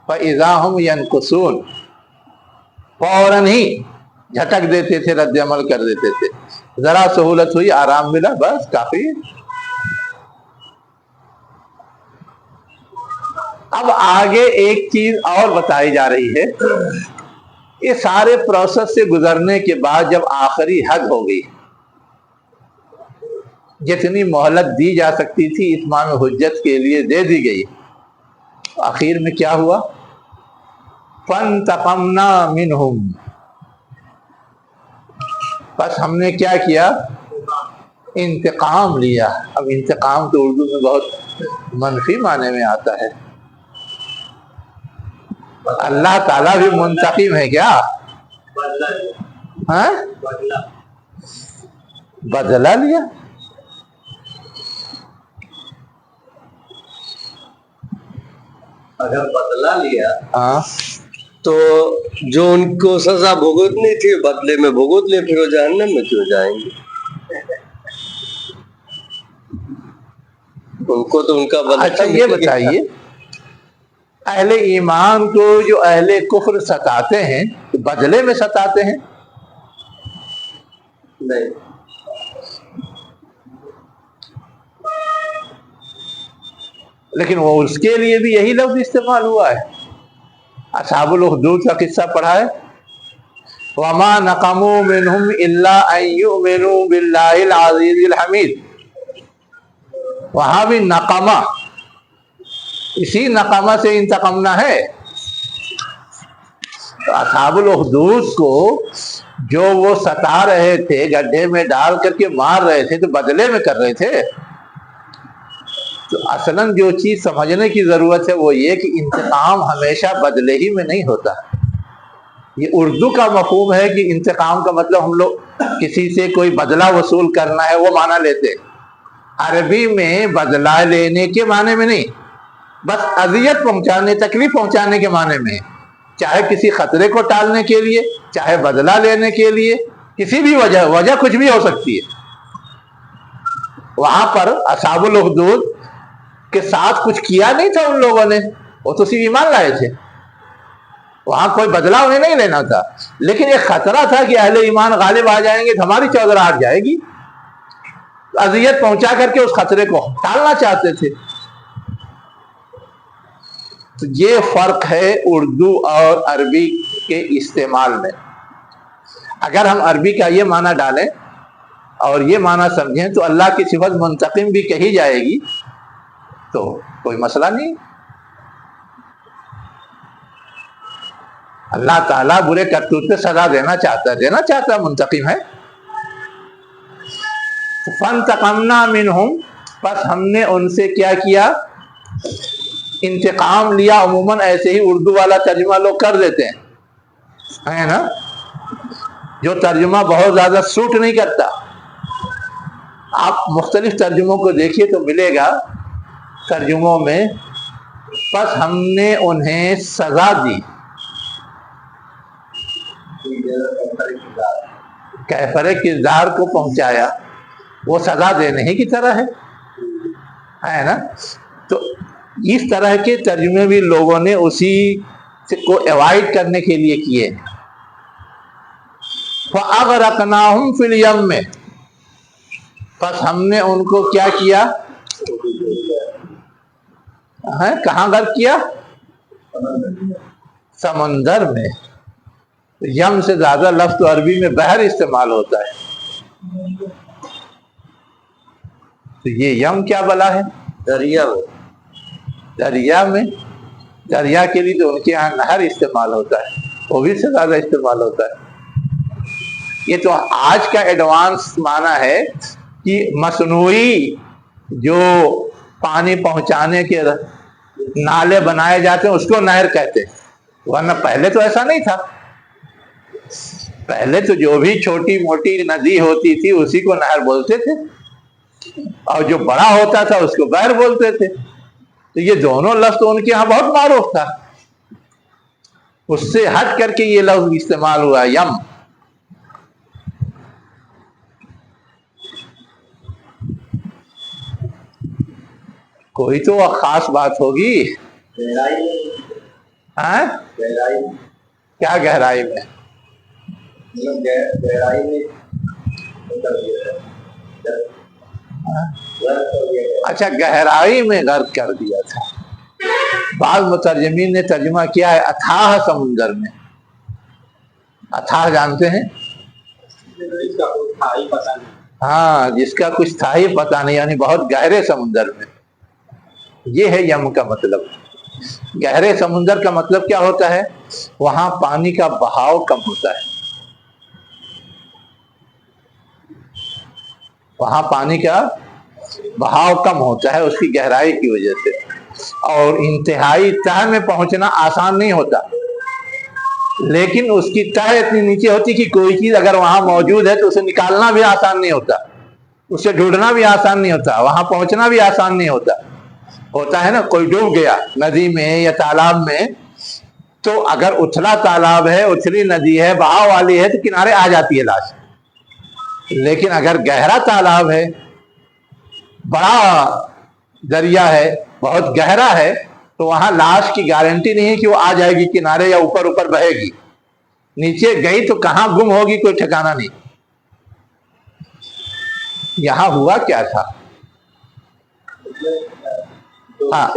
فَإِذَا هُمْ يَنْكُثُونَ، فوراً ہی جھٹک دیتے تھے، رد عمل کر دیتے تھے. ذرا سہولت ہوئی، آرام ملا، بس کافی. اب آگے ایک چیز اور بتائی جا رہی ہے. یہ سارے پروسیس سے گزرنے کے بعد جب آخری حد ہو گئی، جتنی مہلت دی جا سکتی تھی اتمام حجت کے لیے دے دی گئی، آخر میں کیا ہوا؟ فَانْتَقَمْنَا مِنْهُمْ، بس ہم نے کیا کیا؟ انتقام لیا. اب انتقام تو اردو میں بہت منفی معنی میں آتا ہے. اللہ تعالیٰ بھی منتقم ہے کیا؟ ہاں، بدلہ لیا. اگر بدلہ لیا ہاں تو جو ان کو سزا بھگتنی تھی بدلے میں بھگت لے، پھر وہ جہنم میں کیوں جائیں گے؟ ان کو تو ان کا بدلہ. اچھا یہ بتائیے، اہل ایمان کو جو اہل کفر ستاتے ہیں بدلے میں ستاتے ہیں؟ نہیں. لیکن وہ اس کے لیے بھی یہی لفظ استعمال ہوا ہے. اصحاب الاخدود کا قصہ پڑھا ہے، وَمَا نَقَمُوا مِنْهُمْ إِلَّا أَن يُؤْمِنُوا بِاللَّهِ الْعَزِيزِ الْحَمِيدِ. وہاں بھی نقمہ، اسی نقمہ سے انتقمنا ہے. تو اصحاب الاخدود کو جو وہ ستا رہے تھے، گڈھے میں ڈال کر کے مار رہے تھے، تو بدلے میں کر رہے تھے. تو اصلاً جو چیز سمجھنے کی ضرورت ہے وہ یہ کہ انتقام ہمیشہ بدلے ہی میں نہیں ہوتا. یہ اردو کا مفہوم ہے کہ انتقام کا مطلب ہم لوگ کسی سے کوئی بدلہ وصول کرنا ہے، وہ معنی لیتے. عربی میں بدلہ لینے کے معنی میں نہیں، بس اذیت پہنچانے، تکلیف پہنچانے کے معنی میں، چاہے کسی خطرے کو ٹالنے کے لیے، چاہے بدلہ لینے کے لیے، کسی بھی وجہ کچھ بھی ہو سکتی ہے. وہاں پر اصحاب الاخدود کے ساتھ کچھ کیا نہیں تھا ان لوگوں نے، وہ تو صرف ایمان لائے تھے. وہاں کوئی بدلہ انہیں نہیں لینا تھا، لیکن ایک خطرہ تھا کہ اہل ایمان غالب آ جائیں گے تو ہماری چودراہٹ جائے گی. اذیت پہنچا کر کے اس خطرے کو ٹالنا چاہتے تھے. تو یہ فرق ہے اردو اور عربی کے استعمال میں. اگر ہم عربی کا یہ معنی ڈالیں اور یہ معنی سمجھیں تو اللہ کی صفت منتقم بھی کہی جائے گی تو کوئی مسئلہ نہیں. اللہ تعالیٰ برے کرتوت پہ سزا دینا چاہتا ہے، منتقم ہے. فَانْتَقَمْنَا مِنْهُمْ، بس ہم نے ان سے کیا کیا؟ انتقام لیا. عموماً ایسے ہی اردو والا ترجمہ لوگ کر دیتے ہیں، ہے نا، جو ترجمہ بہت زیادہ سوٹ نہیں کرتا. آپ مختلف ترجموں کو دیکھیے تو ملے گا ترجموں میں بس ہم نے انہیں سزا دی. کیفر کردار کو پہنچایا، وہ سزا دینے ہی کی طرح ہے نا. تو اس طرح کے ترجمے بھی لوگوں نے اسی کو ایوائڈ کرنے کے لیے کیے. فَأَغْرَقْنَاهُمْ فِي الْيَمِّ، بس ہم نے ان کو کیا کیا؟ کہاں غرق کیا؟ سمندر میں. یم سے زیادہ لفظ تو عربی میں بحر استعمال ہوتا ہے. تو یہ یم کیا بلا ہے؟ دریا میں. دریا میں، دریا کے لیے تو ان کے یہاں نہر استعمال ہوتا ہے، وہ بھی سے زیادہ استعمال ہوتا ہے. یہ تو آج کا ایڈوانس معنی ہے کہ مصنوعی جو پانی پہنچانے کے نالے بنائے جاتے ہیں اس کو نہر کہتے ہیں، ورنہ پہلے تو ایسا نہیں تھا. پہلے تو جو بھی چھوٹی موٹی ندی ہوتی تھی اسی کو نہر بولتے تھے، اور جو بڑا ہوتا تھا اس کو بحر بولتے تھے. تو یہ دونوں لفظ تو ان کے یہاں بہت معروف تھا. اس سے ہٹ کر کے یہ لفظ استعمال ہوا یم. کوئی تو خاص بات ہوگی. ہاں، کیا گہرائی میں؟ اچھا، گہرائی میں غرق کر دیا تھا. بعض مترجمین نے ترجمہ کیا ہے اتھاہ سمندر میں. اتھاہ جانتے ہیں؟ ہاں، جس کا کچھ تھا ہی پتہ نہیں، یعنی بہت گہرے سمندر میں. یہ ہے یم کا مطلب. گہرے سمندر کا مطلب کیا ہوتا ہے؟ وہاں پانی کا بہاؤ کم ہوتا ہے. وہاں پانی کا بہاؤ کم ہوتا ہے اس کی گہرائی کی وجہ سے، اور انتہائی تہ میں پہنچنا آسان نہیں ہوتا، لیکن اس کی تہ اتنی نیچے ہوتی کہ کوئی چیز اگر وہاں موجود ہے تو اسے نکالنا بھی آسان نہیں ہوتا، اسے ڈھونڈنا بھی آسان نہیں ہوتا، وہاں پہنچنا بھی آسان نہیں ہوتا ہے نا، کوئی ڈوب گیا ندی میں یا تالاب میں، تو اگر اتھلا تالاب ہے، اتھلی ندی ہے، بہاؤ والی ہے، تو کنارے آ جاتی ہے لاش، لیکن اگر گہرا تالاب ہے، بڑا دریا ہے، بہت گہرا ہے، تو وہاں لاش کی گارنٹی نہیں ہے کہ وہ آ جائے گی کنارے یا اوپر بہے گی، نیچے گئی تو کہاں گم ہوگی کوئی ٹھکانہ نہیں۔ یہاں ہوا کیا تھا؟ ہاں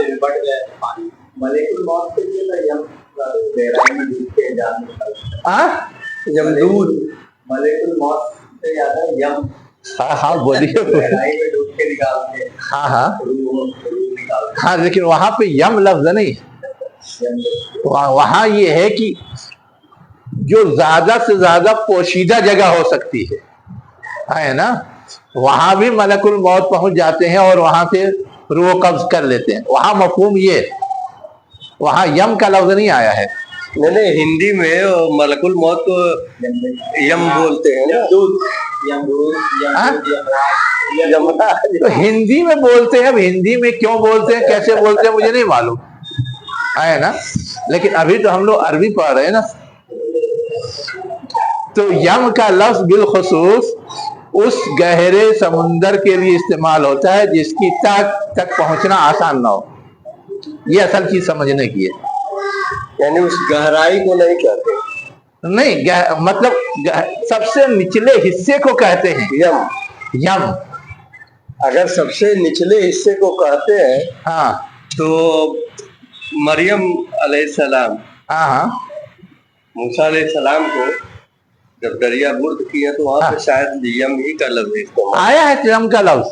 ہاں بولیے، ہاں لیکن وہاں پہ یم لفظ نہیں، وہاں یہ ہے کہ جو زیادہ سے زیادہ پوشیدہ جگہ ہو سکتی ہے نا، وہاں بھی ملک الموت پہنچ جاتے ہیں اور وہاں سے روح قبض کر لیتے ہیں، وہاں مفہوم یہ، وہاں یم کا لفظ نہیں آیا ہے۔ نہیں ہندی میں ملک الموت کو یم بولتے ہیں، تو ہندی میں بولتے ہیں، اب ہندی میں کیوں بولتے ہیں، کیسے بولتے ہیں، مجھے نہیں معلوم ہے نا، لیکن ابھی تو ہم لوگ عربی پڑھ رہے ہیں نا، تو یم کا لفظ بالخصوص اس گہرے سمندر کے لیے استعمال ہوتا ہے جس کی تک پہنچنا آسان نہ ہو، یہ اصل چیز سمجھنے کی ہے، یعنی اس گہرائی کو نہیں کہتے، نہیں مطلب سب سے نچلے حصے کو کہتے ہیں یم۔ اگر سب سے نچلے حصے کو کہتے ہیں ہاں تو مریم علیہ السلام موسیٰ علیہ السلام کو جب دریا برد کیا تو وہاں پہ شاید یم ہی کا لفظ آیا ہے، یم کا لفظ،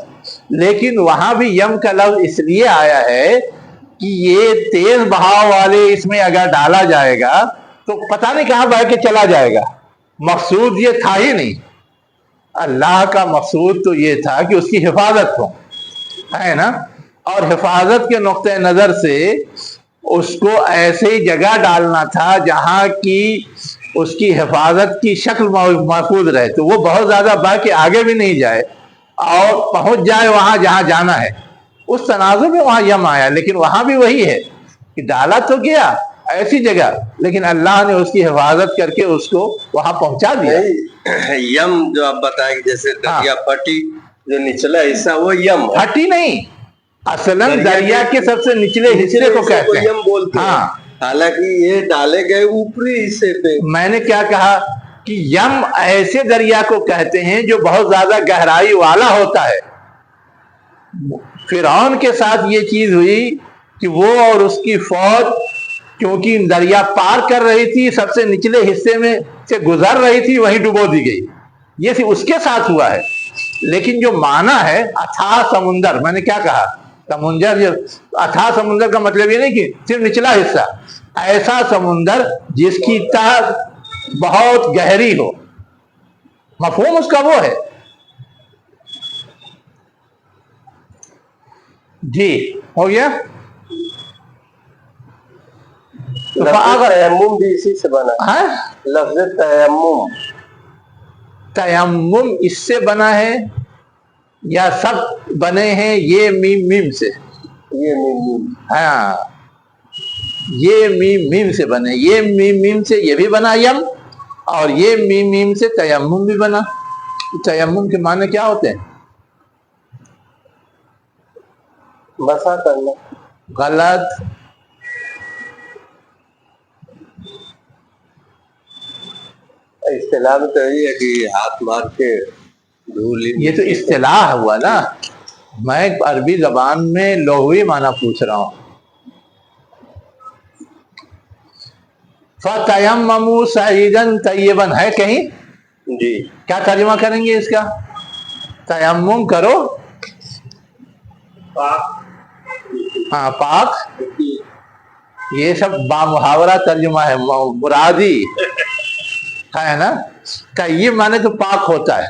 لیکن وہاں بھی یم کا لفظ اس لیے آیا ہے کہ یہ تیز بہاؤ والے اس میں اگر ڈالا جائے گا تو پتہ نہیں کہاں بہ کے چلا جائے گا، مقصود یہ تھا ہی نہیں، اللہ کا مقصود تو یہ تھا کہ اس کی حفاظت ہو، ہے نا، اور حفاظت کے نقطہ نظر سے اس کو ایسی جگہ ڈالنا تھا جہاں کی اس کی حفاظت کی شکل محفوظ رہے، تو وہ بہت زیادہ بہ کے آگے بھی نہیں جائے اور پہنچ جائے وہاں جہاں جانا ہے، اس تناظر میں وہاں یم آیا، لیکن وہاں بھی وہی ہے کہ ڈالا تو گیا ایسی جگہ، لیکن اللہ نے اس کی حفاظت کر کے اس کو وہاں پہنچا دیا۔ یم جو آپ بتائیں جیسے دریا پٹی جو نچلا حصہ وہ یم، پھٹی نہیں، اصلاً دریا کے سب سے نچلے حصے کو کہتے ہیں، یم بولتے ہیں، حالانکہ یہ ڈالے گئے اوپری حصے پہ۔ میں نے کیا کہا کہ یم ایسے دریا کو کہتے ہیں جو بہت زیادہ گہرائی والا ہوتا ہے۔ فرعون کے ساتھ یہ چیز ہوئی کہ وہ اور اس کی فوج کیونکہ دریا پار کر رہی تھی، سب سے نچلے حصے میں سے گزر رہی تھی، وہیں ڈبو دی گئی، یہ صرف اس کے ساتھ ہوا ہے، لیکن جو معنی ہے اتھاہ سمندر، میں نے کیا کہا، سمندر، اتھاہ سمندر کا مطلب یہ نہیں کہ صرف نچلا حصہ، ایسا سمندر جس کی تہ بہت گہری ہو، مفہوم اس کا وہ ہے۔ جی ہو گیا، تیمم بھی اسی سے بنا ہے، لفظ تیمم، تیمم اس سے بنا ہے یا سب بنے ہیں یہ میم سے، یہ میم، ہاں یہ میم سے بنے، یہ میم سے یہ بھی بنا یم، اور یہ میم سے تیمم بھی بنا۔ تیمم کے معنی کیا ہوتے ہیں؟ مسح کرنا، غلط، اصطلاح میں تو یہ ہے کہ ہاتھ مار کے دھول، یہ تو اصطلاح ہوا نا، میں عربی زبان میں لغوی معنی پوچھ رہا ہوں۔ فَتَيَمَّمُوا صَعِيدًا طَيِّبًا ہے کہیں؟ جی کیا ترجمہ کریں گے اس کا؟ تیمم کرو، ہاں پاک، یہ سب بامحاورہ ترجمہ ہے، مرادی ہے نا، طیب معنی تو پاک ہوتا ہے،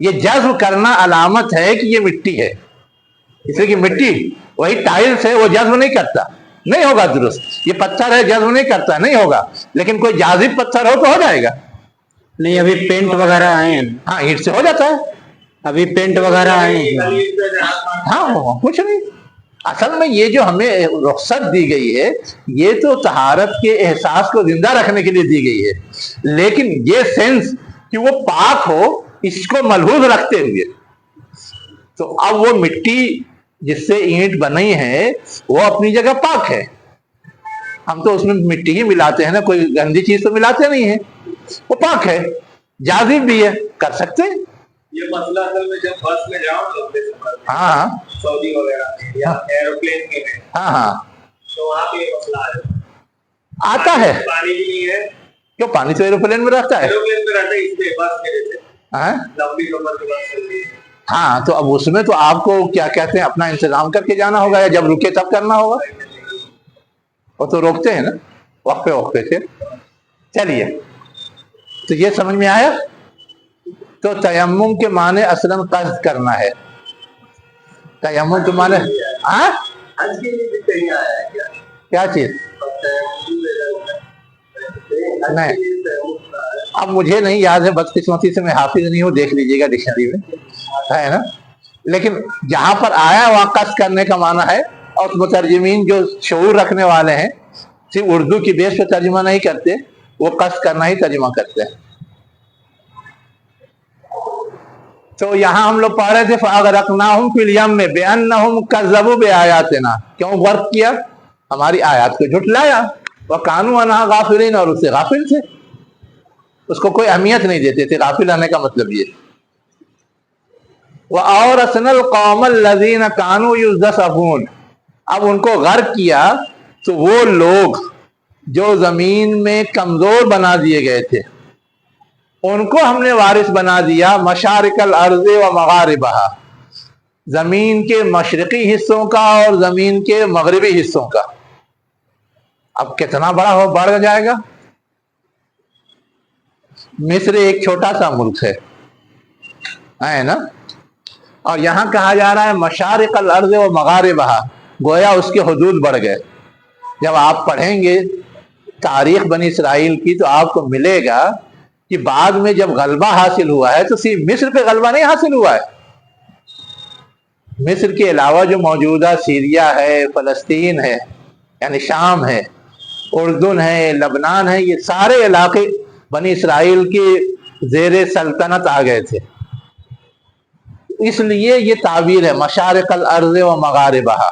یہ جذب کرنا علامت ہے کہ یہ مٹی ہے، اس لیے کہ مٹی وہی ٹائلز ہے، وہ جذب نہیں کرتا، نہیں ہوگا درست. یہ پتھر ہے، جذب نہیں کرتا، نہیں ہوگا. لیکن کوئی جاذب پتھر ہو تو ہو جائے گا. نہیں ابھی پینٹ وغیرہ آئے ہیں. ہاں اینٹ سے ہو جاتا ہے. ابھی پینٹ وغیرہ آئے ہیں. ہاں کچھ نہیں. اصل میں یہ جو ہمیں رخصت دی گئی ہے یہ تو طہارت کے احساس کو زندہ رکھنے کے لیے دی گئی ہے، لیکن یہ سینس کہ وہ پاک ہو اس کو ملحوظ رکھتے ہوئے. تو اب وہ مٹی جس سے اینٹ بنی ہے وہ اپنی جگہ پاک ہے. ہم تو اس میں مٹی ہی ملاتے ہیں نا، کوئی گندی چیز تو ملاتے نہیں ہیں. وہ پاک ہے، جاذب بھی ہے، کر سکتے ہیں. یہ مسئلہ اصل میں جب بس میں جاؤ ہاں سعودی وغیرہ میں یا ایروپلین کے میں، ہاں تو وہاں پہ یہ مسئلہ آتا ہے. پانی بھی نہیں ہے. کیوں؟ پانی تو ایروپلین میں رہتا ہے. ایروپلین میں رہتا ہے، اس لیے بس کے جیسے لمبی سفر کی بس چلتی ہے. ہاں تو اب اس میں تو آپ کو کیا کہتے ہیں اپنا انتظام کر کے جانا ہوگا، یا جب رکے تب کرنا ہوگا. وہ تو روکتے ہیں نا وقفے وقفے سے. چلیے تو یہ سمجھ میں آیا. تو تیمم کے معنی اصلاً قصد کرنا ہے. تیمم کے معنی حج کے لیے بھی کہیں آیا ہے کیا چیز؟ نہیں اب مجھے نہیں یاد ہے، بدقسمتی سے میں حافظ نہیں ہوں، دیکھ لیجئے گا ڈکشنری میں ہے نا. لیکن جہاں پر آیا وہاں قصد کرنے کا معنی ہے. اور مترجمین جو شعور رکھنے والے ہیں صرف اردو کی بیس پہ ترجمہ نہیں کرتے، وہ قصد کرنا ہی ترجمہ کرتے ہیں. تو یہاں ہم لوگ پڑھ رہے تھے فَأَغْرَقْنَاهُمْ فِي الْيَمِّ بِأَنَّهُمْ كَذَّبُوا بِآيَاتِنَا. کیوں غرق کیا؟ ہماری آیات کو جھٹلایا. وَكَانُوا عَنْهَا غَافِلِينَ، اور اس سے غافل تھے، اس کو کوئی اہمیت نہیں دیتے تھے. غافل آنے کا مطلب یہ. وَأَوْرَثْنَا الْقَوْمَ الَّذِينَ كَانُوا يُزْدَسَفُونَ. اب ان کو غرق کیا تو وہ لوگ جو زمین میں کمزور بنا دیے گئے تھے ان کو ہم نے وارث بنا دیا. مشارق الارض و مغاربہا، زمین کے مشرقی حصوں کا اور زمین کے مغربی حصوں کا. اب کتنا بڑھ جائے گا. مصر ایک چھوٹا سا ملک ہے نا، اور یہاں کہا جا رہا ہے مشارق الارض و مغاربہا، گویا اس کے حدود بڑھ گئے. جب آپ پڑھیں گے تاریخ بنی اسرائیل کی تو آپ کو ملے گا کہ بعد میں جب غلبہ حاصل ہوا ہے تو صرف مصر پہ غلبہ نہیں حاصل ہوا ہے. مصر کے علاوہ جو موجودہ سیریا ہے، فلسطین ہے یعنی شام ہے، اردن ہے، لبنان ہے، یہ سارے علاقے بنی اسرائیل کے زیر سلطنت آ گئے تھے. اس لیے یہ تعبیر ہے مشارق الارض و مغاربہا.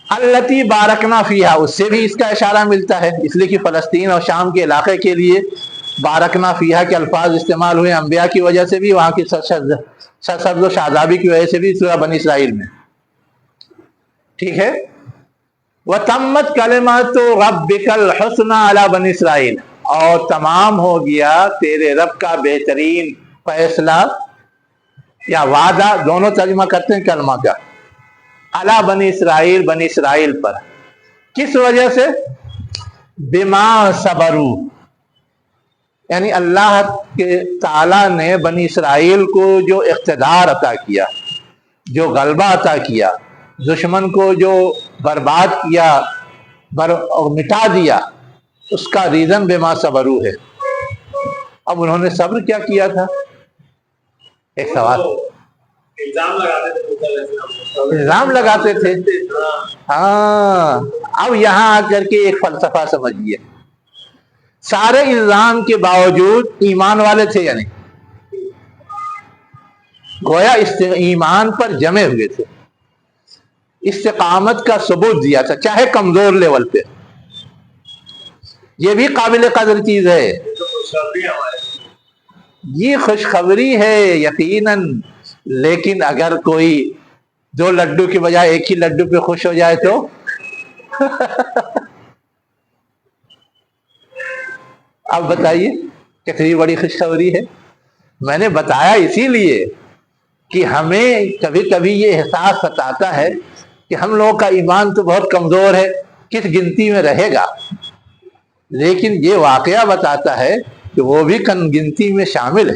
التی بارکنا فیہا، اس سے بھی اس کا اشارہ ملتا ہے، اس لیے کہ فلسطین اور شام کے علاقے کے لیے بارکنا فیہا کے الفاظ استعمال ہوئے. انبیاء کی وجہ سے بھی، وہاں کی سرسبز و شادابی کی وجہ سے بھی سورہ بنی اسرائیل میں. ٹھیک ہے. وَتَمَّتْ كَلِمَاتُ رَبِّكَ الْحُسْنَى عَلَى بَنِي اسرائیل، اور تمام ہو گیا تیرے رب کا بہترین فیصلہ یا وعدہ، دونوں ترجمہ کرتے ہیں کلمہ کا، علی بنی اسرائیل، بنی اسرائیل پر. کس وجہ سے؟ بما صبروا، یعنی اللہ کے تعالیٰ نے بنی اسرائیل کو جو اقتدار عطا کیا، جو غلبہ عطا کیا، دشمن کو جو برباد کیا اور مٹا دیا، اس کا ریزن بما صبروا ہے. اب انہوں نے صبر کیا کیا تھا؟ ایک سوال. الزام لگاتے تھے. ہاں اب یہاں آ کر کے ایک فلسفہ سمجھیے. سارے الزام کے باوجود ایمان والے تھے یا نہیں؟ گویا ایمان پر جمے ہوئے تھے، استقامت کا ثبوت دیا تھا چاہے کمزور لیول پہ. یہ بھی قابل قدر چیز ہے، یہ خوشخبری ہے یقیناً. لیکن اگر کوئی 2 لڈو کی بجائے 1 ہی لڈو پہ خوش ہو جائے تو اب بتائیے کتنی بڑی خوشخبری ہے. میں نے بتایا اسی لیے کہ ہمیں کبھی کبھی یہ احساس ستاتا ہے کہ ہم لوگوں کا ایمان تو بہت کمزور ہے، کس گنتی میں رہے گا. لیکن یہ واقعہ بتاتا ہے کہ وہ بھی گنتی میں شامل ہے.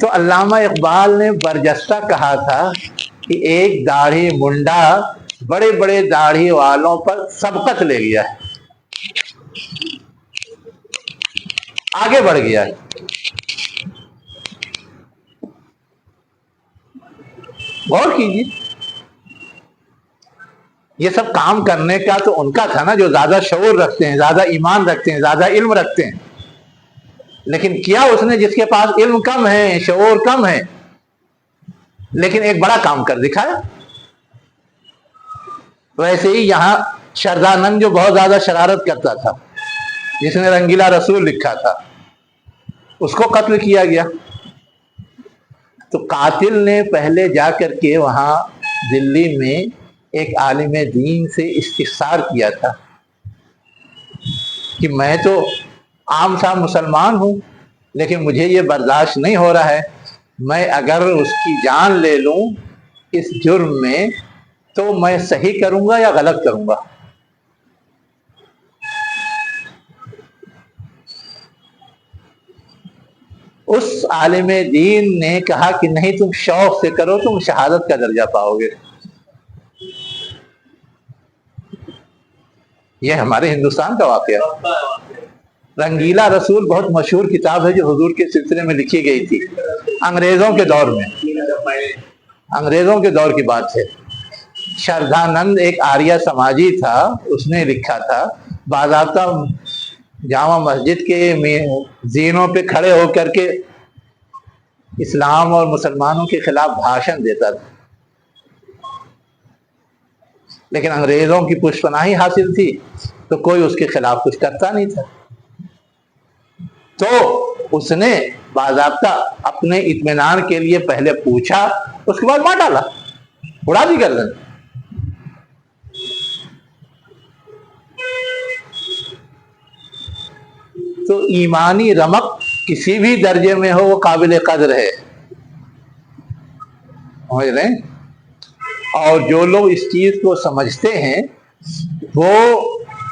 تو علامہ اقبال نے برجستہ کہا تھا کہ ایک داڑھی منڈا بڑے بڑے داڑھی والوں پر سبقت لے گیا ہے، آگے بڑھ گیا ہے۔ غور کیجیے، یہ سب کام کرنے کا تو ان کا تھا نا، جو زیادہ شعور رکھتے ہیں، زیادہ ایمان رکھتے ہیں، زیادہ علم رکھتے ہیں، لیکن کیا اس نے جس کے پاس علم کم ہے، شعور کم ہے، لیکن ایک بڑا کام کر دکھایا۔ ویسے ہی یہاں شردھانند جو بہت زیادہ شرارت کرتا تھا، جس نے رنگیلا رسول لکھا تھا، اس کو قتل کیا گیا۔ تو قاتل نے پہلے جا کر کے وہاں دلی میں ایک عالم دین سے استفسار کیا تھا کہ میں تو عام سا مسلمان ہوں، لیکن مجھے یہ برداشت نہیں ہو رہا ہے، میں اگر اس کی جان لے لوں اس جرم میں تو میں صحیح کروں گا یا غلط کروں گا؟ اس عالم دین نے کہا کہ نہیں، تم شوق سے کرو، تم شہادت کا درجہ پاؤ گے۔ یہ ہمارے ہندوستان کا واقعہ۔ رنگیلا رسول بہت مشہور کتاب ہے جو حضور کے سلسلے میں لکھی گئی تھی انگریزوں کے دور میں، انگریزوں کے دور کی بات ہے۔ شردھانند ایک آریہ سماجی تھا، اس نے لکھا تھا، باضابطہ جامع مسجد کے زینوں پہ کھڑے ہو کر کے اسلام اور مسلمانوں کے خلاف بھاشن دیتا تھا، لیکن انگریزوں کی پشت پناہی حاصل تھی تو کوئی اس کے خلاف کچھ کرتا نہیں تھا۔ تو اس نے باضابطہ اپنے اطمینان کے لیے پہلے پوچھا، اس کے بعد مار ڈالا، اڑا دی گردن۔ تو ایمانی رمق کسی بھی درجے میں ہو وہ قابل قدر ہے، سمجھ رہے ہیں؟ اور جو لوگ اس چیز کو سمجھتے ہیں وہ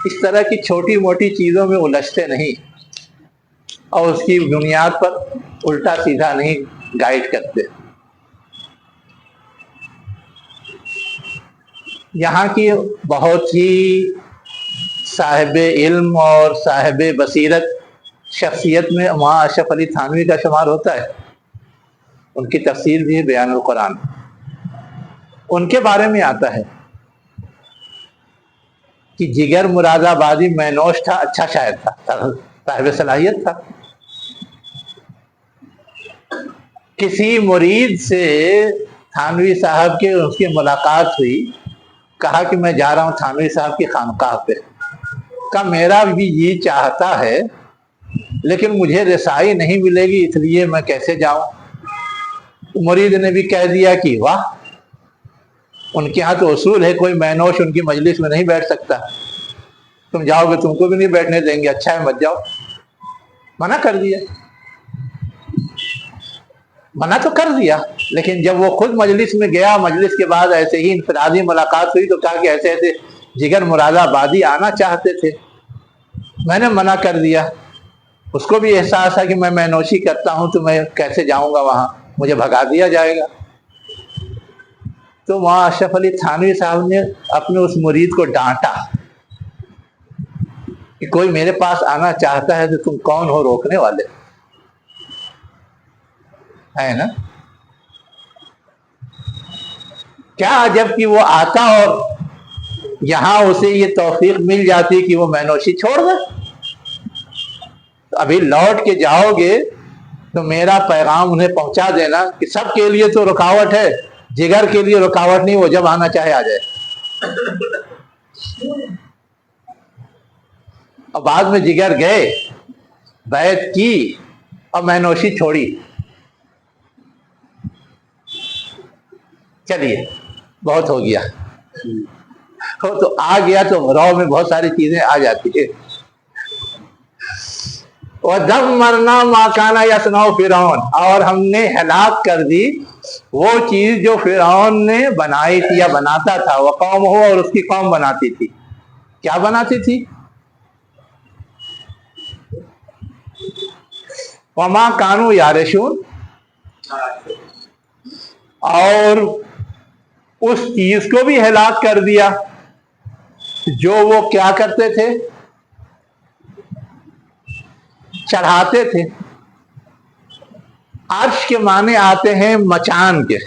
اس طرح کی چھوٹی موٹی چیزوں میں الجھتے نہیں اور اس کی بنیاد پر الٹا سیدھا نہیں گائیڈ کرتے۔ یہاں کی بہت ہی صاحب علم اور صاحب بصیرت شخصیت میں وہاں اشرف علی تھانوی کا شمار ہوتا ہے، ان کی تفسیر بھی ہے بیان القرآن، ان کے بارے میں آتا ہے کہ جگر مراد آبادی مینوش تھا، اچھا شاعر تھا، صاحب صلاحیت تھا۔ کسی مرید سے تھانوی صاحب کے اس کی ملاقات ہوئی، کہا کہ میں جا رہا ہوں تھانوی صاحب کی خانقاہ پہ، کہا میرا بھی یہ چاہتا ہے لیکن مجھے رسائی نہیں ملے گی، اس لیے میں کیسے جاؤں؟ مرید نے بھی کہہ دیا کہ واہ، ان کے ہاں تو اصول ہے کوئی مینوش ان کی مجلس میں نہیں بیٹھ سکتا، تم جاؤ گے تم کو بھی نہیں بیٹھنے دیں گے، اچھا ہے مت جاؤ۔ منع کر دیا، منع تو کر دیا، لیکن جب وہ خود مجلس میں گیا، مجلس کے بعد ایسے ہی انفرادی ملاقات ہوئی تو کہا کہ ایسے ایسے جگر مراد آبادی آنا چاہتے تھے، میں نے منع کر دیا۔ اس کو بھی احساس ہے کہ میں مینوشی کرتا ہوں تو میں کیسے جاؤں گا وہاں، مجھے بھگا دیا جائے گا۔ تو وہاں اشرف علی تھانوی صاحب نے اپنے اس مرید کو ڈانٹا کہ کوئی میرے پاس آنا چاہتا ہے تو تم کون ہو روکنے والے، ہے نا؟ کیا عجب کہ وہ آتا اور یہاں اسے یہ توفیق مل جاتی کہ وہ مینوشی چھوڑ دے۔ ابھی لوٹ کے جاؤ گے تو میرا پیغام انہیں پہنچا دینا کہ سب کے لیے تو رکاوٹ ہے، جگر کے لیے رکاوٹ نہیں، وہ جب آنا چاہے آ جائے۔ اور بعد میں جگر گئے، بیعت کی اور مینوشی چھوڑی۔ چلیے بہت ہو گیا، تو آ گیا تو رو میں بہت ساری چیزیں آ جاتی ہے۔ وَدَمَّرْنَا مَا كَانَ يَصْنَعُ فِرْعَوْنَ، اور ہم نے ہلاک کر دی وہ چیز جو فرعون نے بنائی تھی یا بناتا تھا، وَقَوْمُهُ، اور اس کی قوم بناتی تھی۔ کیا بناتی تھی؟ وَمَا كَانُوا يَعْرِشُونَ، اور اس چیز کو بھی ہلاک کر دیا جو وہ کیا کرتے تھے، چڑھاتے تھے۔ عرش کے معنی آتے ہیں مچان کے،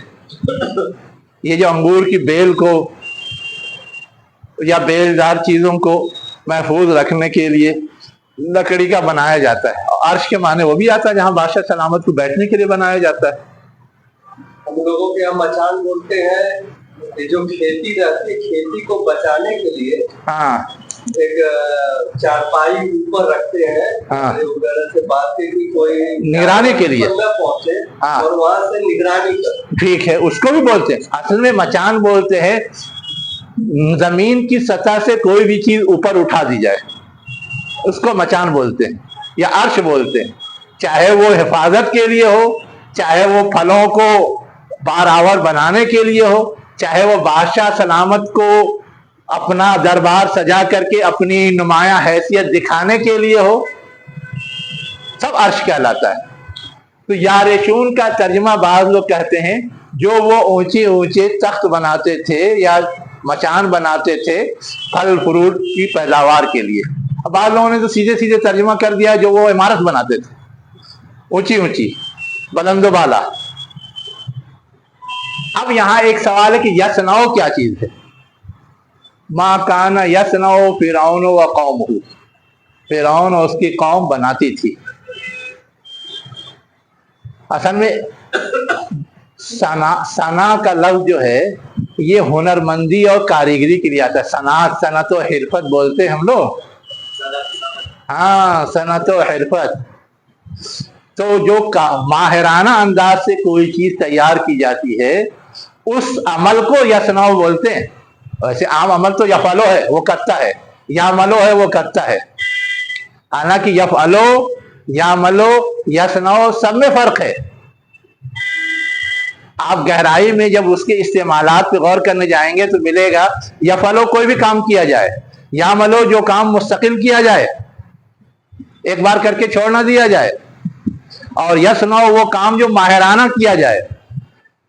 یہ جو انگور کی بیل کو یا بیلدار چیزوں کو محفوظ رکھنے کے لیے لکڑی کا بنایا جاتا ہے، اور عرش کے معنی وہ بھی آتا ہے جہاں بادشاہ سلامت کو بیٹھنے کے لیے بنایا جاتا ہے۔ ہم لوگوں کے یہاں مچان بولتے ہیں جو کھیتی رہتی ہے، کھیتی کو بچانے کے لیے ہاں ایک چارپائی اوپر رکھتے ہیں، وغیرہ سے بات کی کوئی نگرانی کے لیے نہ پہنچے اور وہاں سے نگرانی کر، ٹھیک ہے، اس کو بھی بولتے ہیں۔ اصل میں مچان بولتے ہیں زمین کی سطح سے کوئی بھی چیز اوپر اٹھا دی جائے، اس کو مچان بولتے ہیں یا عرش بولتے ہیں، چاہے وہ حفاظت کے لیے ہو، چاہے وہ پھلوں کو بارآور بنانے کے لیے ہو، چاہے وہ بادشاہ سلامت کو اپنا دربار سجا کر کے اپنی نمایاں حیثیت دکھانے کے لیے ہو، سب عرش کہلاتا ہے۔ تو یارشون کا ترجمہ بعض لوگ کہتے ہیں جو وہ اونچے اونچے تخت بناتے تھے یا مچان بناتے تھے پھل فروٹ کی پیداوار کے لیے۔ اب بعض لوگوں نے تو سیدھے سیدھے ترجمہ کر دیا جو وہ عمارت بناتے تھے اونچی اونچی بلند و بالا۔ اب یہاں ایک سوال ہے کہ یسنعو کیا چیز ہے؟ ما کان یسنعو فرعون و قومہ، فرعون اور اس کی قوم بناتی تھی۔ اصل میں صنع کا لفظ جو ہے یہ ہنرمندی اور کاریگری کے لیے آتا ہے۔ صنعت و حرفت بولتے ہیں ہم لوگ، ہاں صنعت و حرفت۔ تو جو ماہرانہ انداز سے کوئی چیز تیار کی جاتی ہے اس عمل کو یسنعو بولتے ہیں۔ ویسے عام عمل تو یفعلو ہے، وہ کرتا ہے، یعملو ہے، وہ کرتا ہے۔ حالانکہ یفعلو، یعملو، یسنعو سب میں فرق ہے۔ آپ گہرائی میں جب اس کے استعمالات پہ غور کرنے جائیں گے تو ملے گا یفعلو کوئی بھی کام کیا جائے، یعملو جو کام مستقل کیا جائے، ایک بار کر کے چھوڑ نہ دیا جائے، اور یسنعو وہ کام جو ماہرانہ کیا جائے،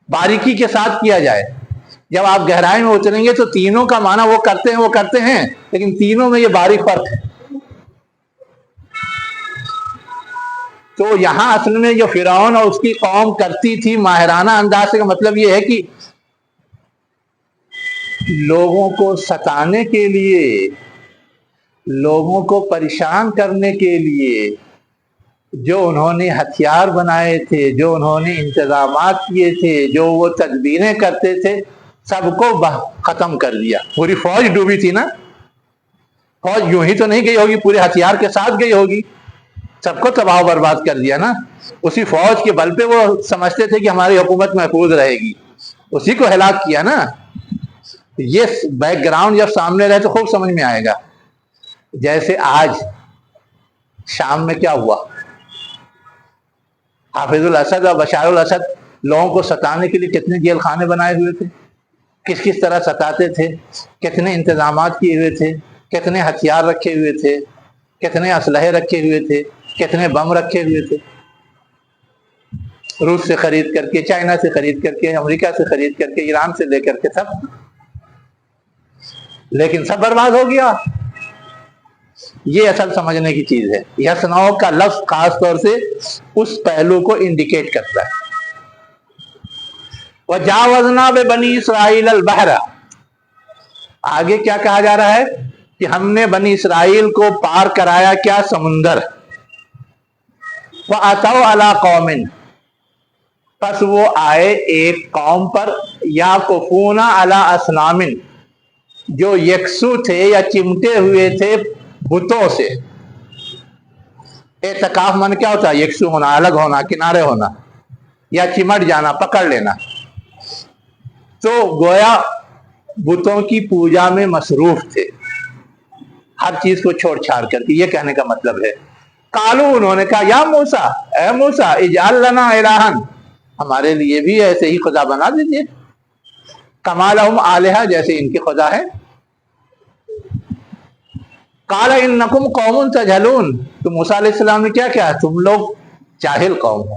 باریکی کے ساتھ کیا جائے۔ جب آپ گہرائی میں اتریں گے تو تینوں کا معنی وہ کرتے ہیں لیکن تینوں میں یہ باریک فرق ہے۔ تو یہاں اصل میں جو فرعون اور اس کی قوم کرتی تھی ماہرانہ انداز سے، کا مطلب یہ ہے کہ لوگوں کو ستانے کے لیے، لوگوں کو پریشان کرنے کے لیے جو انہوں نے ہتھیار بنائے تھے، جو انہوں نے انتظامات کیے تھے، جو وہ تدبیریں کرتے تھے، سب کو ختم کر دیا۔ پوری فوج ڈوبی تھی نا، فوج یوں ہی تو نہیں گئی ہوگی، پورے ہتھیار کے ساتھ گئی ہوگی، سب کو تباہ و برباد کر دیا نا۔ اسی فوج کے بل پہ وہ سمجھتے تھے کہ ہماری حکومت محفوظ رہے گی، اسی کو ہلاک کیا نا۔ یہ بیک گراؤنڈ جب سامنے رہے تو خوب سمجھ میں آئے گا۔ جیسے آج شام میں کیا ہوا، حافظ الاسد اور بشار الاسد لوگوں کو ستانے کے لیے کتنے جیل خانے بنائے ہوئے تھے، کس طرح ستاتے تھے، کتنے انتظامات کیے ہوئے تھے، کتنے ہتھیار رکھے ہوئے تھے، کتنے اسلحے رکھے ہوئے تھے، کتنے بم رکھے ہوئے تھے، روس سے خرید کر کے، چائنا سے خرید کر کے، امریکہ سے خرید کر کے، ایران سے لے کر کے سب، لیکن سب برباد ہو گیا۔ یہ اصل سمجھنے کی چیز ہے۔ یسنعو کا لفظ خاص طور سے اس پہلو کو انڈیکیٹ کرتا ہے۔ وَجَاوَزْنَا بِبَنِي إِسْرَائِيلَ الْبَحْرَ، آگے کیا کہا جا رہا ہے کہ ہم نے بنی اسرائیل کو پار کرایا کیا، سمندر۔ وَأَتَوْا عَلَىٰ قَوْمٍ، پس وہ آئے ایک قوم پر، یَعْكُفُونَ عَلَىٰ أَصْنَامٍ، جو یکسو تھے یا چمٹے ہوئے تھے بتوں سے۔ اعتکاف من کیا ہوتا ہے؟ یکسو ہونا، الگ ہونا، کنارے ہونا، یا چمٹ جانا، پکڑ لینا۔ تو گویا بتوں کی پوجا میں مصروف تھے، ہر چیز کو چھوڑ چھاڑ کر کے۔ یہ کہنے کا مطلب ہے، قالو، انہوں نے کہا، یا موسیٰ، اے موسیٰ، اجعل لنا الہا، ہمارے لیے بھی ایسے ہی خدا بنا دیجئے، کما لہم آلہہ، جیسے ان کے خدا ہے۔ قال انکم قوم تجہلون، تو موسیٰ علیہ السلام نے کیا کہا؟ تم لوگ جاہل قوم ہو،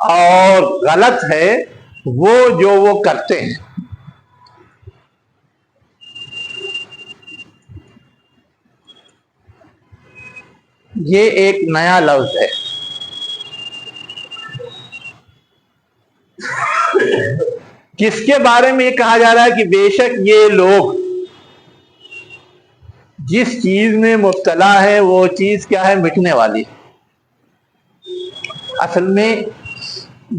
اور غلط ہے وہ جو وہ کرتے ہیں. یہ ایک نیا لفظ ہے. کس کے بارے میں یہ کہا جا رہا ہے کہ بے شک یہ لوگ جس چیز میں مبتلا ہے وہ چیز کیا ہے؟ مٹنے والی. اصل میں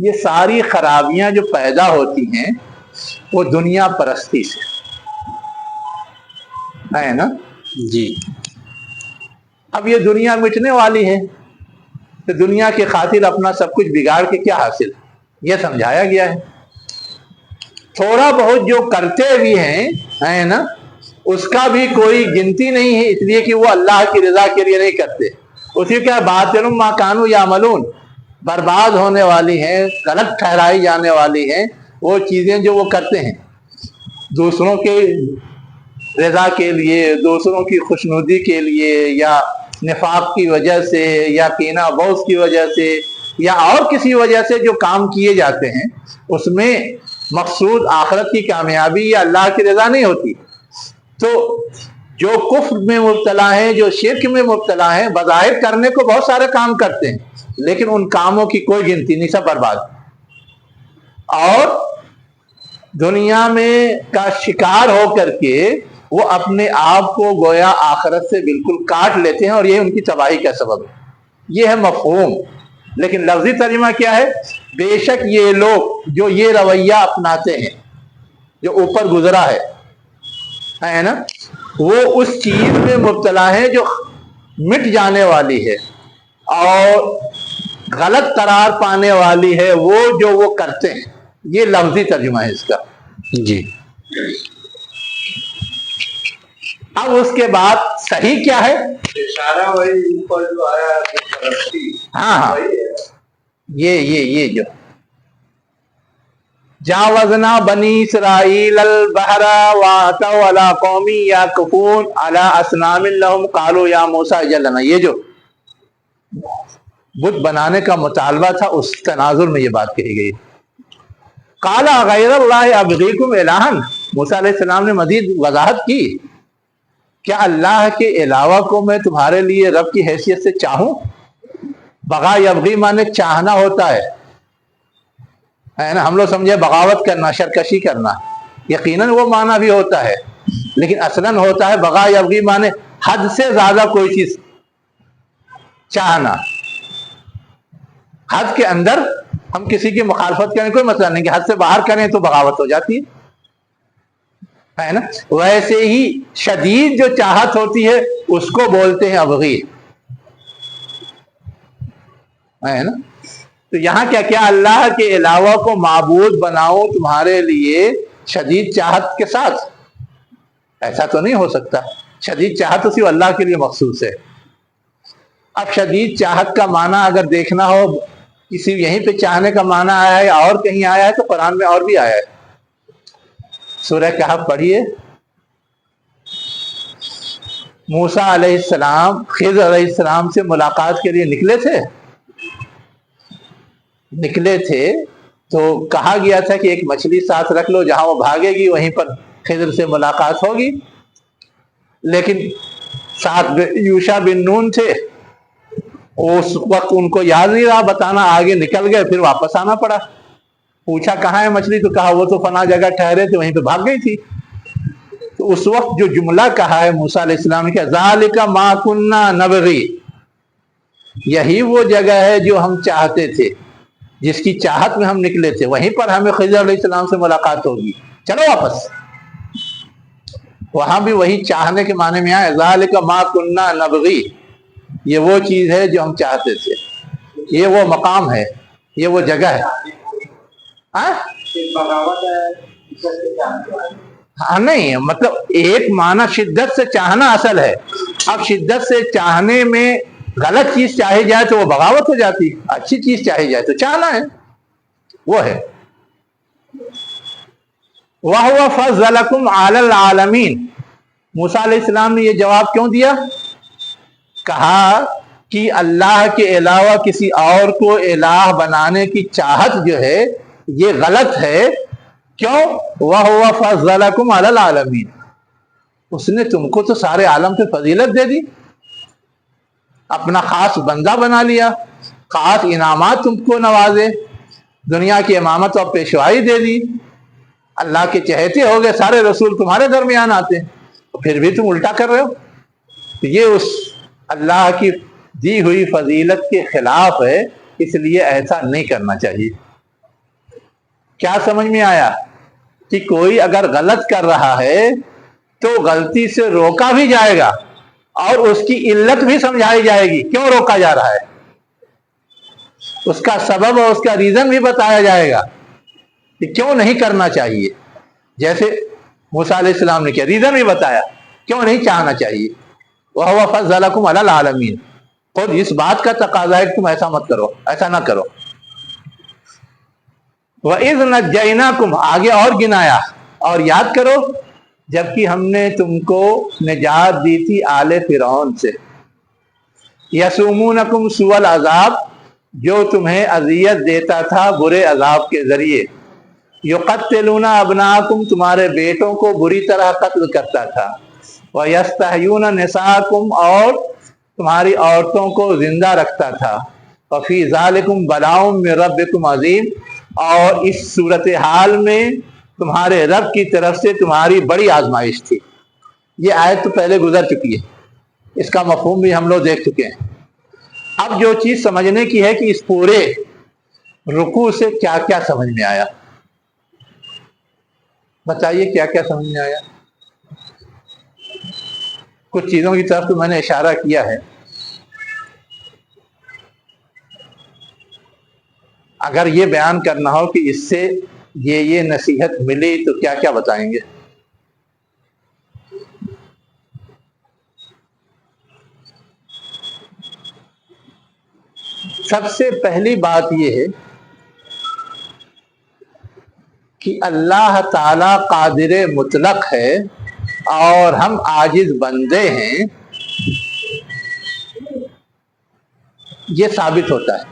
یہ ساری خرابیاں جو پیدا ہوتی ہیں وہ دنیا پرستی سے ہے نا جی. اب یہ دنیا مٹنے والی ہے تو دنیا کی خاطر اپنا سب کچھ بگاڑ کے کیا حاصل؟ یہ سمجھایا گیا ہے. تھوڑا بہت جو کرتے بھی ہیں ہے نا اس کا بھی کوئی گنتی نہیں ہے، اس لیے کہ وہ اللہ کی رضا کے لیے نہیں کرتے. اسی کیا باطل ما کانوا یعملون، برباد ہونے والی ہیں، غلط ٹھہرائی جانے والی ہیں وہ چیزیں جو وہ کرتے ہیں دوسروں کے رضا کے لیے، دوسروں کی خوشنودی کے لیے، یا نفاق کی وجہ سے، یا کینہ بغض کی وجہ سے، یا اور کسی وجہ سے جو کام کیے جاتے ہیں اس میں مقصود آخرت کی کامیابی یا اللہ کی رضا نہیں ہوتی. تو جو کفر میں مبتلا ہیں، جو شرک میں مبتلا ہیں، بظاہر کرنے کو بہت سارے کام کرتے ہیں لیکن ان کاموں کی کوئی گنتی نہیں، سب برباد. اور دنیا میں کا شکار ہو کر کے وہ اپنے آپ کو گویا آخرت سے بالکل کاٹ لیتے ہیں اور یہ ان کی تباہی کا سبب ہے. یہ ہے مفہوم. لیکن لفظی ترجمہ کیا ہے؟ بے شک یہ لوگ جو یہ رویہ اپناتے ہیں جو اوپر گزرا ہے نا وہ اس چیز میں مبتلا ہے جو مٹ جانے والی ہے اور غلط قرار پانے والی ہے وہ جو وہ کرتے ہیں. یہ لفظی ترجمہ ہے اس کا. جی. اب اس کے بعد صحیح کیا ہے؟ اشارہ وہی اوپر جو آیا ہاں یہ جو جاوزنا بنی اسرائیل البحر واتوا علی قومی یعکفون علی اصنام لهم قالوا یا موسیٰ اجعل لنا، یہ جو بت بنانے کا مطالبہ تھا اس تناظر میں یہ بات کہی گئی. قال غیر اللہ ابغیکم الہا، موسیٰ علیہ السلام نے مزید وضاحت کی کیا اللہ کے علاوہ کو میں تمہارے لیے رب کی حیثیت سے چاہوں؟ بغا یبغی مانے چاہنا ہوتا ہے نا. ہم لوگ سمجھے بغاوت کرنا، شرکشی کرنا، یقیناً وہ معنی بھی ہوتا ہے لیکن اصلاً ہوتا ہے بغا یبغی مانے حد سے زیادہ کوئی چیز چاہنا. حد کے اندر ہم کسی کی مخالفت کریں کوئی مسئلہ نہیں، کہ حد سے باہر کریں تو بغاوت ہو جاتی ہے نا. ویسے ہی شدید جو چاہت ہوتی ہے اس کو بولتے ہیں ابغی ہے نا. تو یہاں کیا اللہ کے علاوہ کو معبود بناؤ تمہارے لیے شدید چاہت کے ساتھ؟ ایسا تو نہیں ہو سکتا. شدید چاہت تو صرف اللہ کے لیے مخصوص ہے. اب شدید چاہت کا معنی اگر دیکھنا ہو کسی یہیں پہ چاہنے کا معنی آیا ہے یا اور کہیں آیا ہے تو قرآن میں اور بھی آیا ہے. سورہ کہف پڑھیے. موسیٰ علیہ السلام خضر علیہ السلام سے ملاقات کے لیے نکلے تھے تو کہا گیا تھا کہ ایک مچھلی ساتھ رکھ لو، جہاں وہ بھاگے گی وہیں پر خضر سے ملاقات ہوگی. لیکن ساتھ یوشع بن نون تھے، اس وقت ان کو یاد نہیں رہا بتانا، آگے نکل گئے، پھر واپس آنا پڑا. پوچھا کہاں ہے مچھلی تو کہا وہ تو فلاں جگہ ٹھہرے تھے وہیں پہ بھاگ گئی تھی. تو اس وقت جو جملہ کہا ہے موسیٰ علیہ السلام نے کہا ذالک ما کننا نبغی، یہی وہ جگہ ہے جو ہم چاہتے تھے، جس کی چاہت میں ہم نکلے تھے، وہیں پر ہمیں خضر علیہ السلام سے ملاقات ہوگی، چلو واپس. وہاں بھی وہی چاہنے کے معنی میں آئے ذالک ما کننا نبغی، یہ وہ چیز ہے جو ہم چاہتے تھے، یہ وہ مقام ہے، یہ وہ جگہ ہے. ہاں نہیں مطلب ایک معنی شدت سے چاہنا اصل ہے. اب شدت سے چاہنے میں غلط چیز چاہی جائے تو وہ بغاوت ہو جاتی، اچھی چیز چاہی جائے تو چاہنا ہے، وہ ہے. وَهُوَ فَضَّلَكُمْ عَلَى الْعَالَمِينَ. موسیٰ علیہ السلام نے یہ جواب کیوں دیا؟ کہا کہ اللہ کے علاوہ کسی اور کو الہ بنانے کی چاہت جو ہے یہ غلط ہے. کیوں؟ وَهُوَ فَضَّلَكُمْ عَلَى الْعَالَمِينَ. اس نے تم کو تو سارے عالم پہ فضیلت دے دی، اپنا خاص بندہ بنا لیا، خاص انعامات تم کو نوازے، دنیا کی امامت اور پیشوائی دے دی، اللہ کے چہتے ہو گئے، سارے رسول تمہارے درمیان آتے ہیں، پھر بھی تم الٹا کر رہے ہو. یہ اس اللہ کی دی ہوئی فضیلت کے خلاف ہے، اس لیے ایسا نہیں کرنا چاہیے. کیا سمجھ میں آیا کہ کوئی اگر غلط کر رہا ہے تو غلطی سے روکا بھی جائے گا اور اس کی علت بھی سمجھائی جائے گی، کیوں روکا جا رہا ہے، اس کا سبب اور اس کا ریزن بھی بتایا جائے گا کہ کیوں نہیں کرنا چاہیے. جیسے موسیٰ علیہ السلام نے کیا ریزن بھی بتایا کیوں نہیں چاہنا چاہیے. وَهُوَ فَضَّلَكُمْ عَلَى الْعَالَمِينَ. خود اس بات کا تقاضا ہے کہ تم ایسا مت کرو، ایسا نہ کرو. وَإِذْ نَجَّيْنَاكُمْ، آگے اور گنایا، اور یاد کرو جبکہ ہم نے تم کو نجات دی تھی آل فرعون سے. یسومونکم سوء العذاب، جو تمہیں اذیت دیتا تھا برے عذاب کے ذریعے. یقتلون ابناکم، تمہارے بیٹوں کو بری طرح قتل کرتا تھا. ویستحیون نساءکم، اور تمہاری عورتوں کو زندہ رکھتا تھا. وفی ذالکم بلاء من ربکم عظیم، اور اس صورتحال میں تمہارے رب کی طرف سے تمہاری بڑی آزمائش تھی. یہ آیت تو پہلے گزر چکی ہے، اس کا مفہوم بھی ہم لوگ دیکھ چکے ہیں. اب جو چیز سمجھنے کی ہے کہ اس پورے رکوع سے کیا کیا سمجھ میں آیا، بتائیے کیا کیا سمجھ میں آیا. کچھ چیزوں کی طرف تو میں نے اشارہ کیا ہے. اگر یہ بیان کرنا ہو کہ اس سے یہ نصیحت ملی تو کیا کیا بتائیں گے؟ سب سے پہلی بات یہ ہے کہ اللہ تعالی قادر مطلق ہے اور ہم عاجز بندے ہیں، یہ ثابت ہوتا ہے.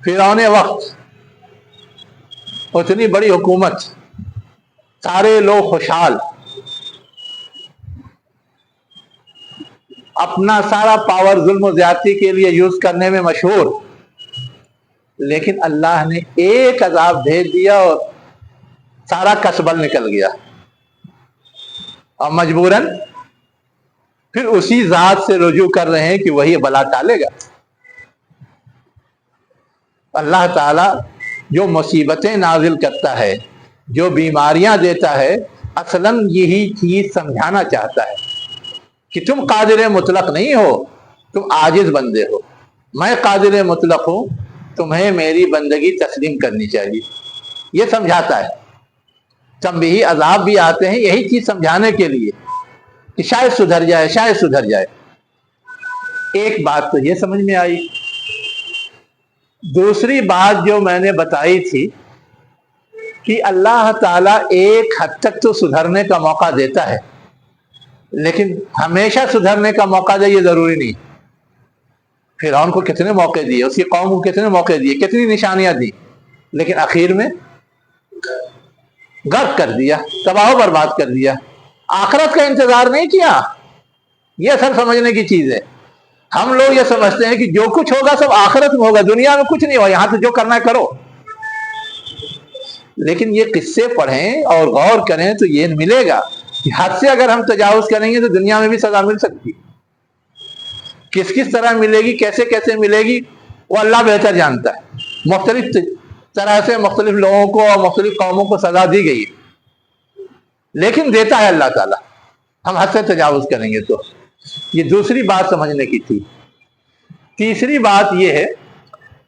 فرعون وقت، اتنی بڑی حکومت، سارے لوگ خوشحال، اپنا سارا پاور ظلم و زیادتی کے لیے یوز کرنے میں مشہور، لیکن اللہ نے ایک عذاب بھیج دیا اور سارا کسبل نکل گیا، اور مجبوراً پھر اسی ذات سے رجوع کر رہے ہیں کہ وہی بلا ٹالے گا. اللہ تعالیٰ جو مصیبتیں نازل کرتا ہے، جو بیماریاں دیتا ہے، اصلاً یہی چیز سمجھانا چاہتا ہے کہ تم قادر مطلق نہیں ہو، تم عاجز بندے ہو. میں قادر مطلق ہوں، تمہیں میری بندگی تسلیم کرنی چاہیے. یہ سمجھاتا ہے. تنبیہی عذاب بھی آتے ہیں یہی چیز سمجھانے کے لیے کہ شاید سدھر جائے، شاید سدھر جائے. ایک بات تو یہ سمجھ میں آئی. دوسری بات جو میں نے بتائی تھی کہ اللہ تعالیٰ ایک حد تک تو سدھرنے کا موقع دیتا ہے، لیکن ہمیشہ سدھرنے کا موقع دے یہ ضروری نہیں. فرعون کو کتنے موقع دیے، اس کی قوم کو کتنے موقع دیے، کتنی نشانیاں دی، لیکن آخر میں غرق کر دیا، تباہ و برباد کر دیا. آخرت کا انتظار نہیں کیا. یہ اصل سمجھنے کی چیز ہے. ہم لوگ یہ سمجھتے ہیں کہ جو کچھ ہوگا سب آخرت میں ہوگا، دنیا میں کچھ نہیں ہوگا، یہاں تو جو کرنا ہے کرو. لیکن یہ قصے پڑھیں اور غور کریں تو یہ ملے گا کہ حد سے اگر ہم تجاوز کریں گے تو دنیا میں بھی سزا مل سکتی. کس کس طرح ملے گی، کیسے کیسے ملے گی، وہ اللہ بہتر جانتا ہے. مختلف طرح سے مختلف لوگوں کو اور مختلف قوموں کو سزا دی گئی، لیکن دیتا ہے اللہ تعالیٰ. ہم حد سے تجاوز کریں گے تو. یہ دوسری بات سمجھنے کی تھی. تیسری بات یہ ہے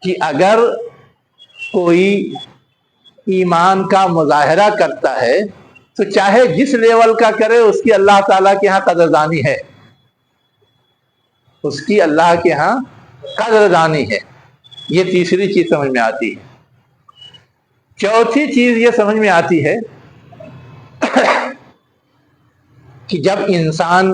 کہ اگر کوئی ایمان کا مظاہرہ کرتا ہے تو چاہے جس لیول کا کرے اس کی اللہ تعالیٰ کے ہاں قدردانی ہے، اس کی اللہ کے ہاں قدردانی ہے. یہ تیسری چیز سمجھ میں آتی ہے. چوتھی چیز یہ سمجھ میں آتی ہے کہ جب انسان